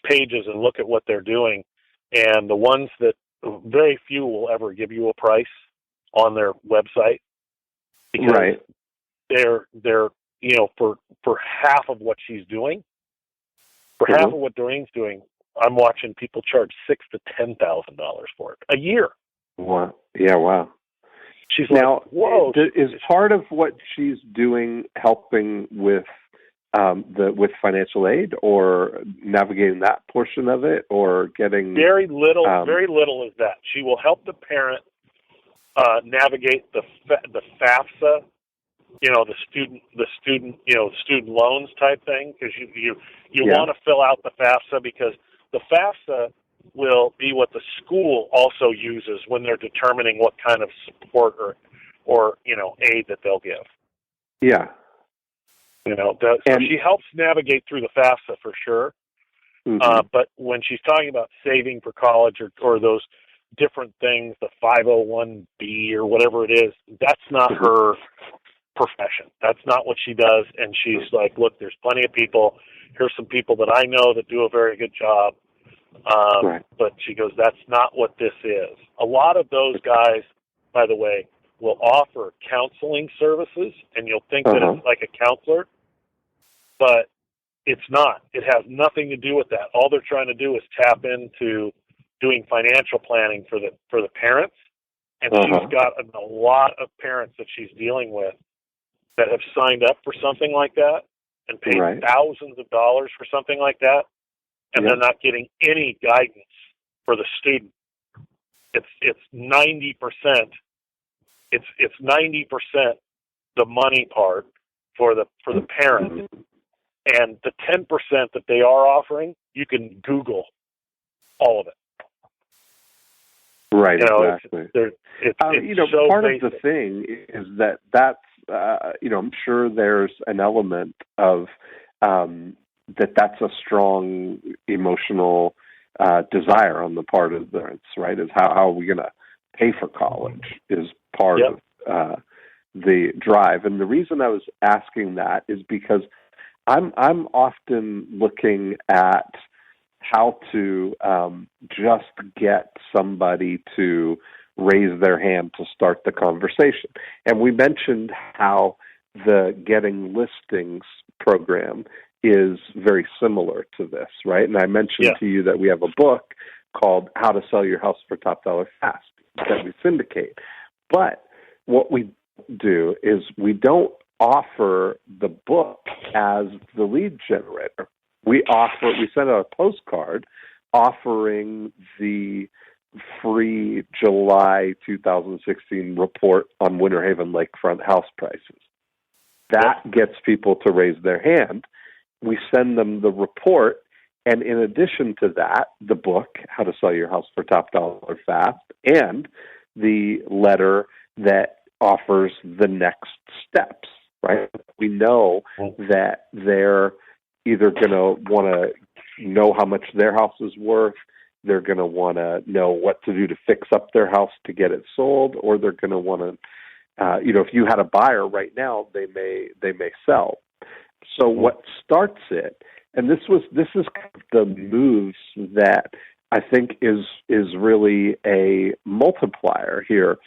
pages and look at what they're doing, and the ones that very few will ever give you a price on their website, because they're you know, for half of what she's doing, for half of what Doreen's doing, I'm watching people charge $6,000 to $10,000 for it a year. Wow. Yeah. Wow. She's now, like, whoa. Is part of what she's doing helping with with financial aid, or navigating that portion of it, or getting very little is that. She will help the parent navigate the FAFSA, you know, the student, you know, student loans type thing, because you want to fill out the FAFSA, because the FAFSA will be what the school also uses when they're determining what kind of support or you know, aid that they'll give. Yeah. You know, so she helps navigate through the FAFSA for sure. But when she's talking about saving for college or those different things, the 501b or whatever it is, that's not her profession. That's not what she does. And she's like, look, there's plenty of people. Here's some people that I know that do a very good job. But she goes, that's not what this is. A lot of those guys, by the way, will offer counseling services, and you'll think that it's like a counselor, but it's not. It has nothing to do with that. All they're trying to do is tap into doing financial planning for the parents, and she's got a lot of parents that she's dealing with that have signed up for something like that and paid thousands of dollars for something like that, and they're not getting any guidance for the student. It's 90%. It's 90% the money part for the parent, and the 10% that they are offering, you can Google all of it. Right, you know, exactly. It's you know, so part basic. of the thing is that's you know, I'm sure there's an element of that's a strong emotional desire on the part of the parents, right? Is how are we going to pay for college is part of the drive. And the reason I was asking that is because I'm often looking at how to just get somebody to raise their hand to start the conversation. And we mentioned how the Getting Listings program is very similar to this, right? And I mentioned to you that we have a book called How to Sell Your House for Top Dollar Fast that we syndicate. But what we do is we don't offer the book as the lead generator. we sent out a postcard offering the free July 2016 report on Winter Haven lakefront house prices. That gets people to raise their hand. We send them the report, and in addition to that, the book, How to Sell Your House for Top Dollar Fast, and the letter that offers the next steps, right? We know that they're either going to want to know how much their house is worth, they're going to want to know what to do to fix up their house to get it sold, or they're going to want to, if you had a buyer right now, they may sell. So what starts it, and this is kind of the moves that I think is really a multiplier here.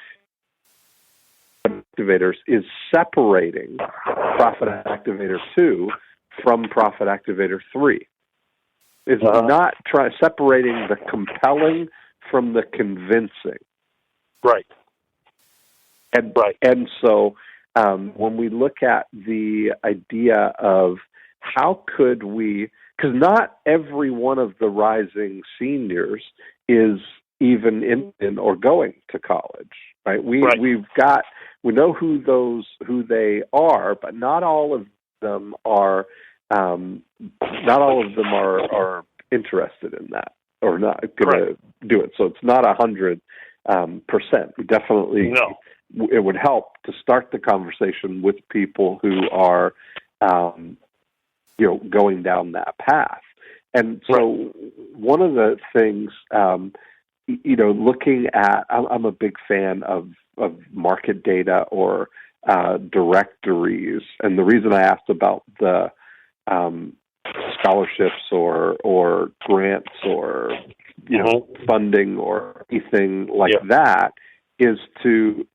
Activators is separating Profit Activator 2 from Profit Activator 3. It's not separating the compelling from the convincing. Right. And so when we look at the idea of how could we, because not every one of the rising seniors is even in or going to college, right? We know who they are, but not all of them are interested in that or not going to do it. So it's not 100%. We definitely it would help to start the conversation with people who are going down that path. And so one of the things looking at, I'm a big fan of market data or directories, and the reason I asked about the scholarships or grants or funding or anything like that is to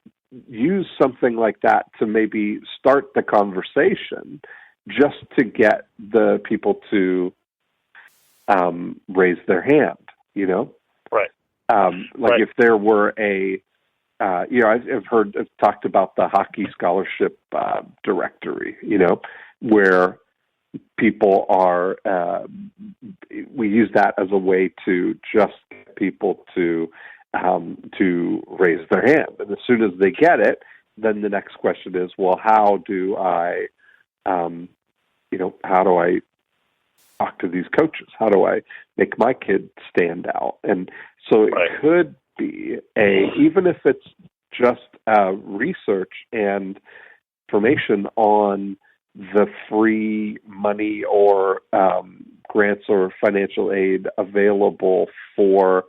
use something like that to maybe start the conversation, just to get the people to raise their hand. If there were I've talked about the hockey scholarship directory, where people are, we use that as a way to just get people to raise their hand. And as soon as they get it, then the next question is, well, how do I talk to these coaches? How do I make my kid stand out? And so it could be even if it's just research and information on the free money or grants or financial aid available for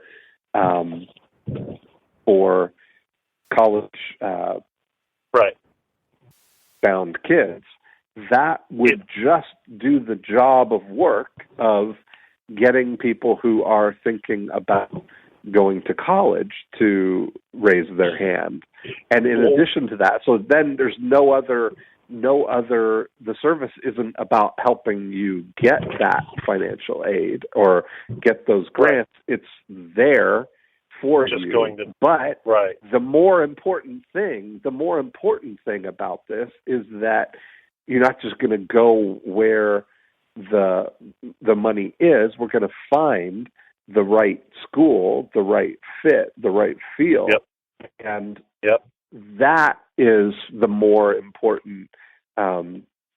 college bound kids, that would just do the job of work of getting people who are thinking about going to college to raise their hand. And in addition to that, so then there's no other, the service isn't about helping you get that financial aid or get those grants. It's there for just you. But the more important thing about this is that you're not just going to go where the money is. We're going to find the right school, the right fit, the right field. And that is the more important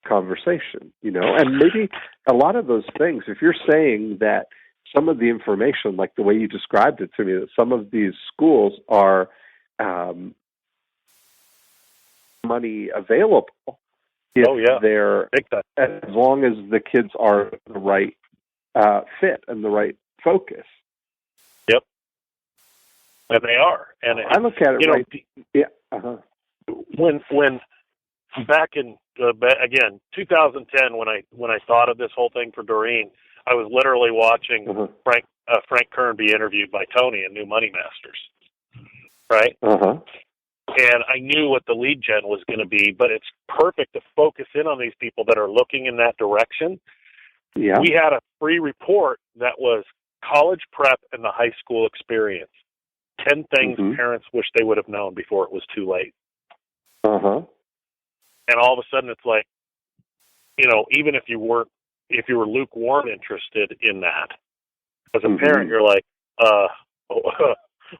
conversation, and maybe a lot of those things, if you're saying that some of the information, like the way you described it to me, that some of these schools are money available, they're, as long as the kids are the right fit and the right focus. And they are. And I look at it when back in again 2010, when I thought of this whole thing for Doreen, I was literally watching Frank Kern be interviewed by Tony in New Money Masters, right? And I knew what the lead gen was going to be, but it's perfect to focus in on these people that are looking in that direction. We had a free report that was college prep and the high school experience. 10 things parents wish they would have known before it was too late. And all of a sudden it's like, even if you weren't if you were lukewarm interested in that. As a parent, you're like,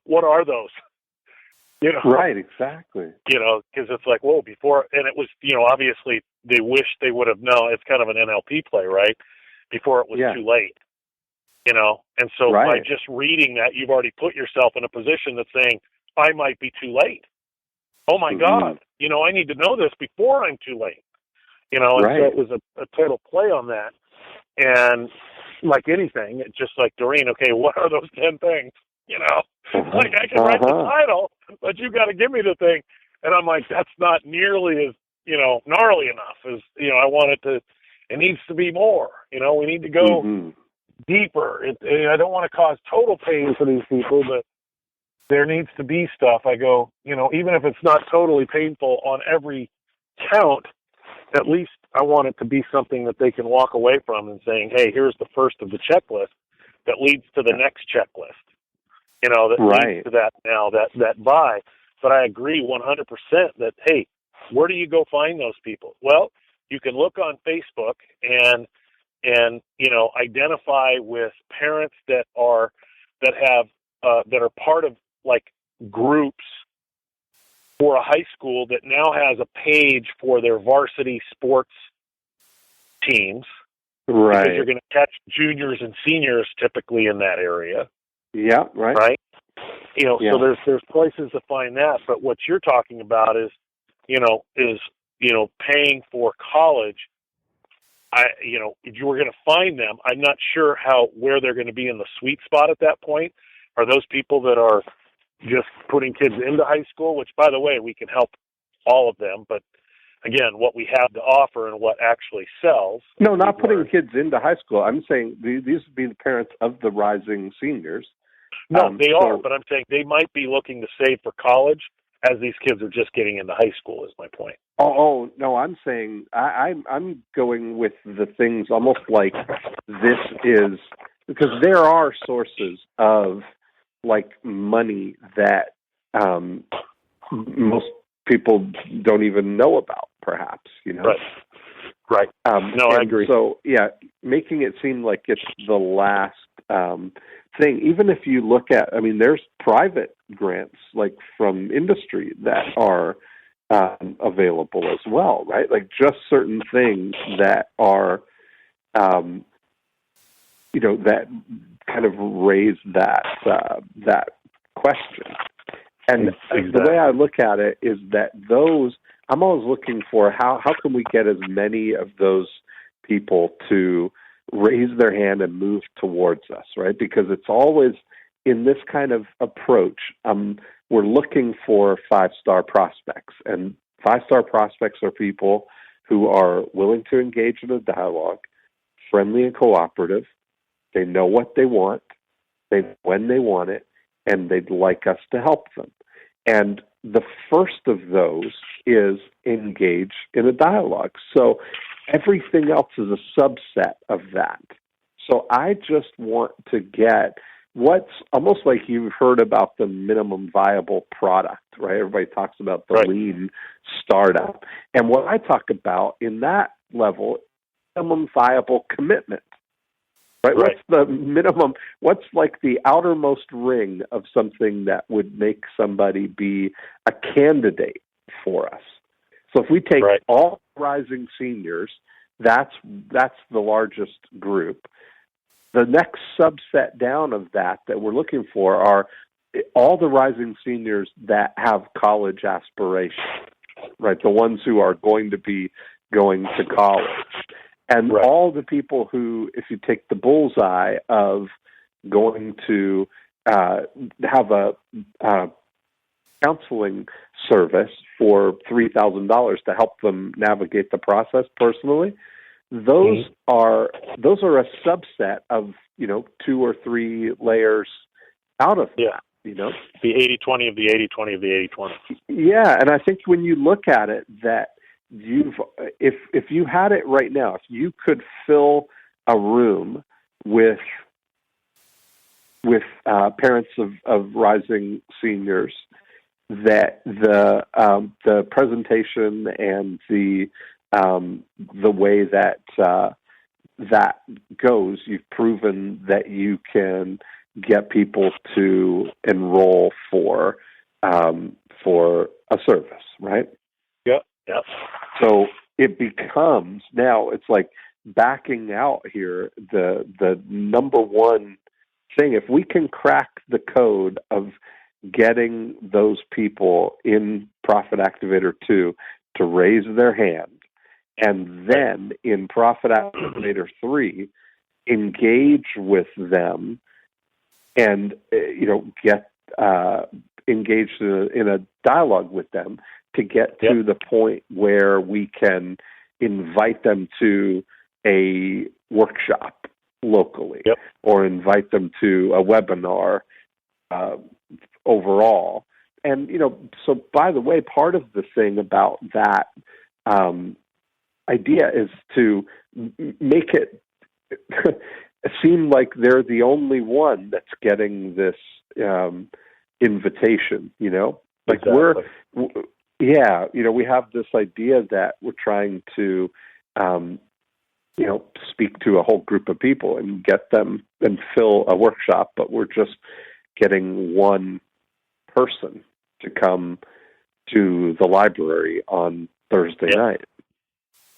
what are those? You know, right? Exactly. You know, because it's like, whoa, before, and it was, you know, obviously they wish they would have known. It's kind of an NLP play, right? Before it was too late. You know, and so by just reading that, you've already put yourself in a position that's saying, I might be too late. Oh my God, you know, I need to know this before I'm too late. You know, and so it was a total play on that. And like anything, it's just like, Doreen, okay, what are those 10 things? You know, like I can write the title, but you got to give me the thing. And I'm like, that's not nearly as, you know, gnarly enough as, you know, I want it needs to be more. You know, we need to go deeper. I don't want to cause total pain for these people, but there needs to be stuff. I go, you know, even if it's not totally painful on every count, at least I want it to be something that they can walk away from and saying, hey, here's the first of the checklist that leads to the next checklist, you know, that leads to that now, that buy. But I agree 100% that, hey, where do you go find those people? Well, you can look on Facebook and you know, identify with parents that are part of like groups for a high school that now has a page for their varsity sports teams. Right. Because you're going to catch juniors and seniors typically in that area. Yeah, right. Right? You know, so there's places to find that, but what you're talking about is paying for college. If you were going to find them, I'm not sure where they're going to be in the sweet spot at that point. Are those people that are just putting kids into high school, which, by the way, we can help all of them. But, again, what we have to offer and what actually sells. No, not putting kids into high school. I'm saying these would be the parents of the rising seniors. No, they are, but I'm saying they might be looking to save for college as these kids are just getting into high school is my point. Oh no, I'm saying I'm going with the things almost like this is because there are sources of like money that most people don't even know about, perhaps, you know. Right. No, I agree. So yeah, making it seem like it's the last thing. Even if you look at, I mean, there's private grants like from industry that are available as well, right? Like just certain things that are, that kind of raise that question. And the way I look at it is that I'm always looking for how can we get as many of those people to raise their hand and move towards us, right? Because it's always in this kind of approach, we're looking for 5-star prospects. And 5-star prospects are people who are willing to engage in a dialogue, friendly and cooperative. They know what they want, when they want it, and they'd like us to help them. And the first of those is engage in a dialogue. So everything else is a subset of that. So I just want to get what's almost like you've heard about the minimum viable product, right? Everybody talks about the lean startup. And what I talk about in that level, minimum viable commitment. Right? What's the minimum? What's like the outermost ring of something that would make somebody be a candidate for us? So if we take all rising seniors, that's the largest group. The next subset down of that we're looking for are all the rising seniors that have college aspirations, right? The ones who are going to be going to college. And all the people who, if you take the bullseye of going to have a counseling service for $3,000 to help them navigate the process personally, those are a subset of 2 or 3 layers out of that. The 80-20 of the 80-20 of the 80-20. Yeah, and I think when you look at it, that if you had it right now, if you could fill a room with parents of rising seniors, that the presentation and the way that that goes, you've proven that you can get people to enroll for a service, right? Yep. Yep. So it becomes, now it's like backing out here, the number one thing. If we can crack the code of getting those people in Profit Activator 2 to raise their hand, and then in Profit Activator 3, engage with them and, get engaged in a dialogue with them to get to the point where we can invite them to a workshop locally or invite them to a webinar overall. And, so by the way, part of the thing about that idea is to make it seem like they're the only one that's getting this invitation, like exactly. we have this idea that we're trying to, speak to a whole group of people and get them and fill a workshop, but we're just getting one person to come to the library on Thursday night.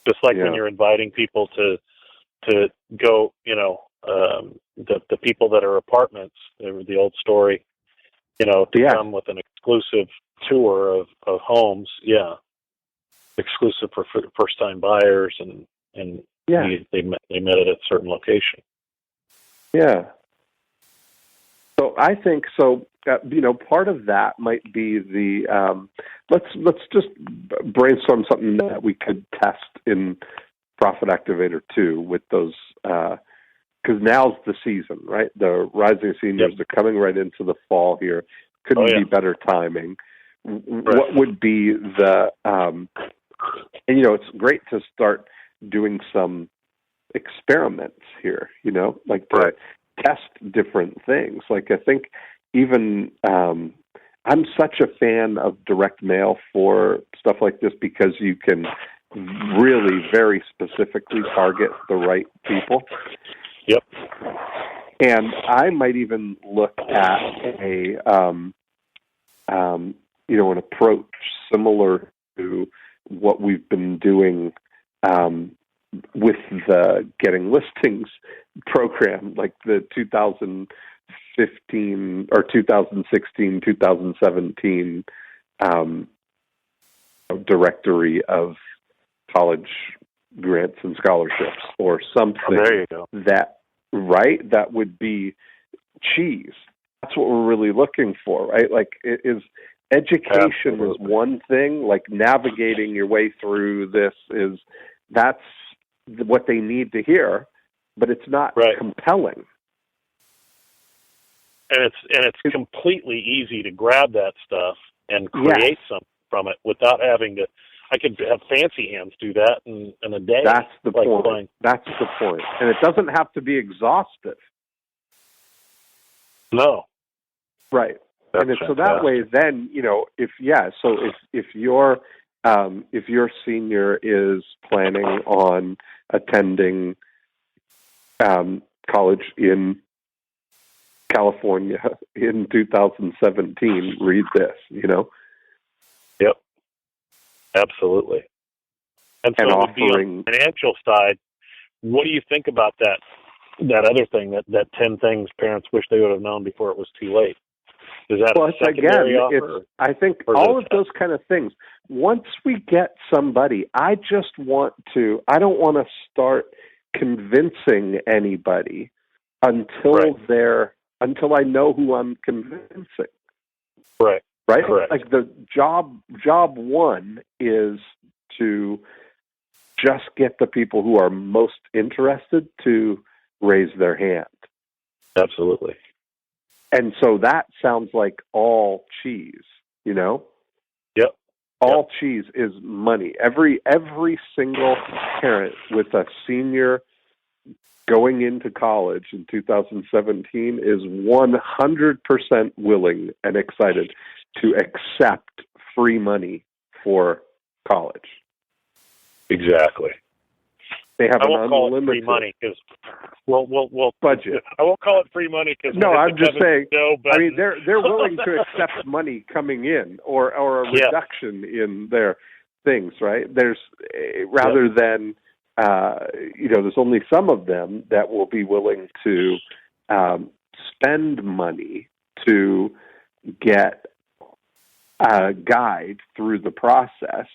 Just like when you're inviting people to go, the people that are apartments, the old story, to come with an exclusive tour of homes. Yeah. Exclusive for first-time buyers and they met at a certain location. Yeah. So I think part of that might be the let's just brainstorm something that we could test in Profit Activator 2 with those, because now's the season, right? The rising seniors are coming right into the fall here. Couldn't be better timing. Right. What would be the and it's great to start doing some experiments here, like to test different things. Like I think even I'm such a fan of direct mail for stuff like this because you can really very specifically target the right people. Yep. And I might even look at an approach similar to what we've been doing with the Getting Listings program, like the 2015 or 2016, 2017 directory of college grants and scholarships or something. Oh, there you go. That would be cheese. That's what we're really looking for, right? Like education is one thing, like navigating your way through this that's what they need to hear, but it's not compelling. And it's completely easy to grab that stuff and create something from it without having to. I could have fancy hands do that in a day. That's the point. That's the point. And it doesn't have to be exhaustive. No. Right. And so that way, then, if your senior is planning on attending college in California in 2017, read this, Yep. Absolutely. And so offering, on the financial side, what do you think about that other thing, that 10 things parents wish they would have known before it was too late? Is that a secondary offer? I think all of those kind of things. Once we get somebody, I don't want to start convincing anybody until I know who I'm convincing. Right. Right? Correct. Like the job one is to just get the people who are most interested to raise their hand. Absolutely. And so that sounds like all cheese, Yep. All cheese is money. Every single parent with a senior going into college in 2017 is 100% willing and excited to accept free money for college. Exactly. They have I won't an call unlimited it free money because we'll budget. I won't call it free money because no, I'm just saying. I mean, they're willing to accept money coming in or a reduction in their things, right? There's rather than there's only some of them that will be willing to spend money to get a guide through the process.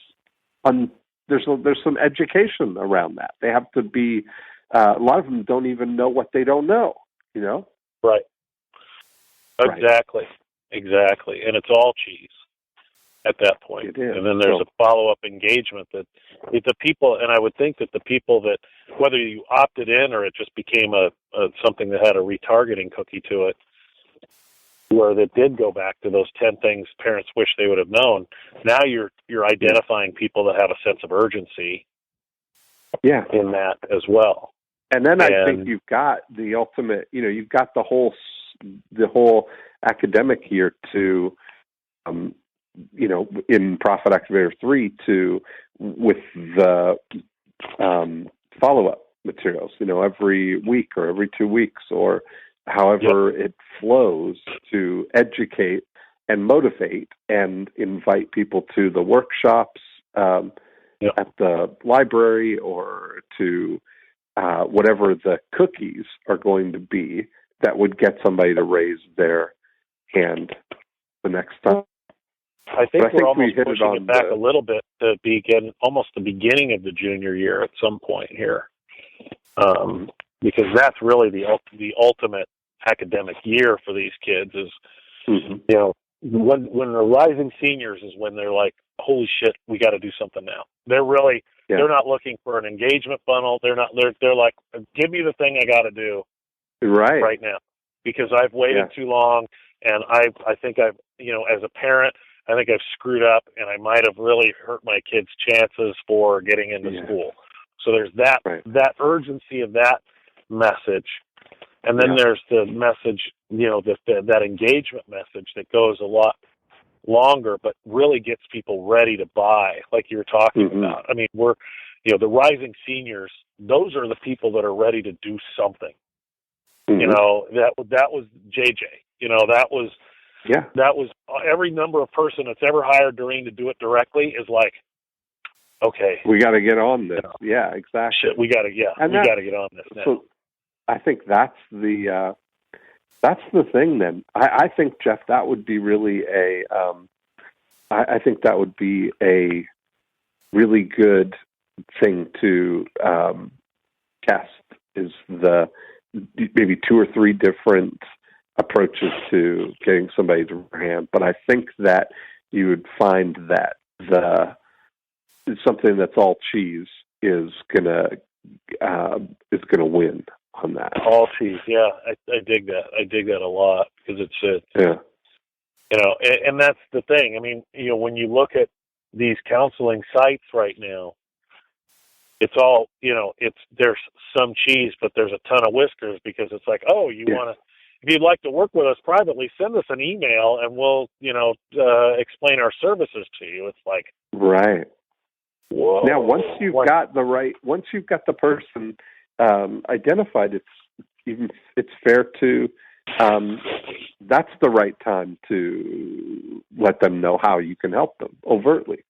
There's some education around that. They have to be. A lot of them don't even know what they don't know. Right. Exactly. And it's all cheese at that point. It is. And then there's a follow-up engagement that the people, and I would think that the people that, whether you opted in or it just became a something that had a retargeting cookie to it, where that did go back to those 10 things parents wish they would have known. Now you're identifying people that have a sense of urgency in that as well. And then I think you've got the ultimate, you've got the whole academic year to, in Profit Activator 3 with the follow-up materials, every week or every 2 weeks or however it flows to educate and motivate and invite people to the workshops at the library or to whatever the cookies are going to be that would get somebody to raise their hand the next time. I think we're almost pushing it back a little bit to begin almost the beginning of the junior year at some point here. Because that's really the ultimate academic year for these kids is, when they're rising seniors is when they're like, holy shit, we got to do something now. They're really, they're not looking for an engagement funnel. They're like, give me the thing I got to do right now because I've waited too long. And I think I've, as a parent, I think I've screwed up and I might have really hurt my kids' chances for getting into school. So there's that urgency of that message. And then there's the message, that engagement message that goes a lot longer, but really gets people ready to buy, like you were talking about. I mean, we're, the rising seniors, those are the people that are ready to do something. That was JJ. That was every number of person that's ever hired Doreen to do it directly is like, okay, we got to get on this. Yeah, exactly. Shit, we got to get on this now. So I think that's the thing. Then I think, Jeff, that would be really I think that would be a really good thing to test is the maybe 2 or 3 different approaches to getting somebody to raise their hand. But I think that you would find that something that's all cheese is gonna win on that. All cheese, yeah. I dig that. I dig that a lot because it's and that's the thing. I mean, when you look at these counseling sites right now, it's all there's some cheese, but there's a ton of whiskers because it's like, oh, you want to. If you'd like to work with us privately, send us an email and we'll, explain our services to you. It's like, right. Whoa. Now, once you've got the person identified, it's fair to, that's the right time to let them know how you can help them overtly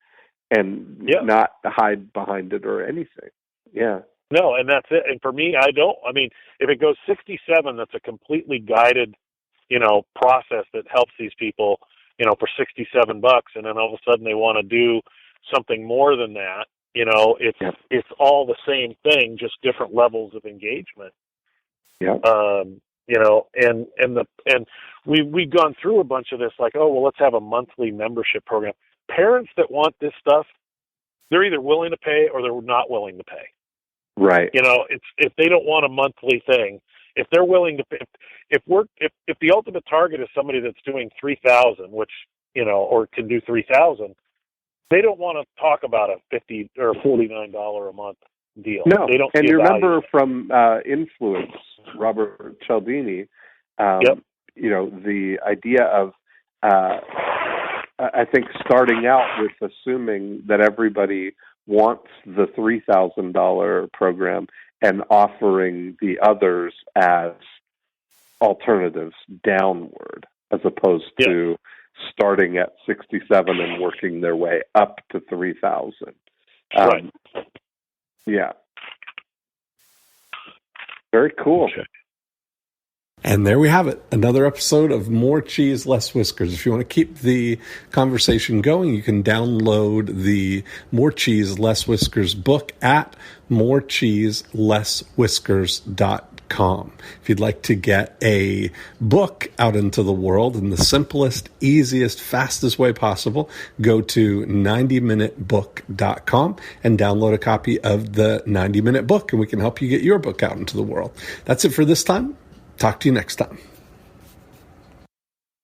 and not hide behind it or anything. Yeah. No, and that's it. And for me, if it goes 67, that's a completely guided, process that helps these people, for $67, and then all of a sudden they want to do something more than that. It's all the same thing, just different levels of engagement. Yeah. And we've gone through a bunch of this, like, oh, well, let's have a monthly membership program. Parents that want this stuff, they're either willing to pay or they're not willing to pay. Right. If they don't want a monthly thing, if they're willing to pay, if the ultimate target is somebody that's doing 3,000, which, or can do 3,000, they don't want to talk about a $50 or $49 a month deal. No. They don't. And you remember from Influence, Robert Cialdini, the idea of, I think starting out with assuming that everybody wants the $3,000 program and offering the others as alternatives downward, as opposed to starting at 67 and working their way up to 3,000. Right. Yeah. Very cool. Okay. And there we have it. Another episode of More Cheese, Less Whiskers. If you want to keep the conversation going, you can download the More Cheese, Less Whiskers book at morecheeselesswhiskers.com. If you'd like to get a book out into the world in the simplest, easiest, fastest way possible, go to 90minutebook.com and download a copy of the 90-minute book, and we can help you get your book out into the world. That's it for this time. Talk to you next time.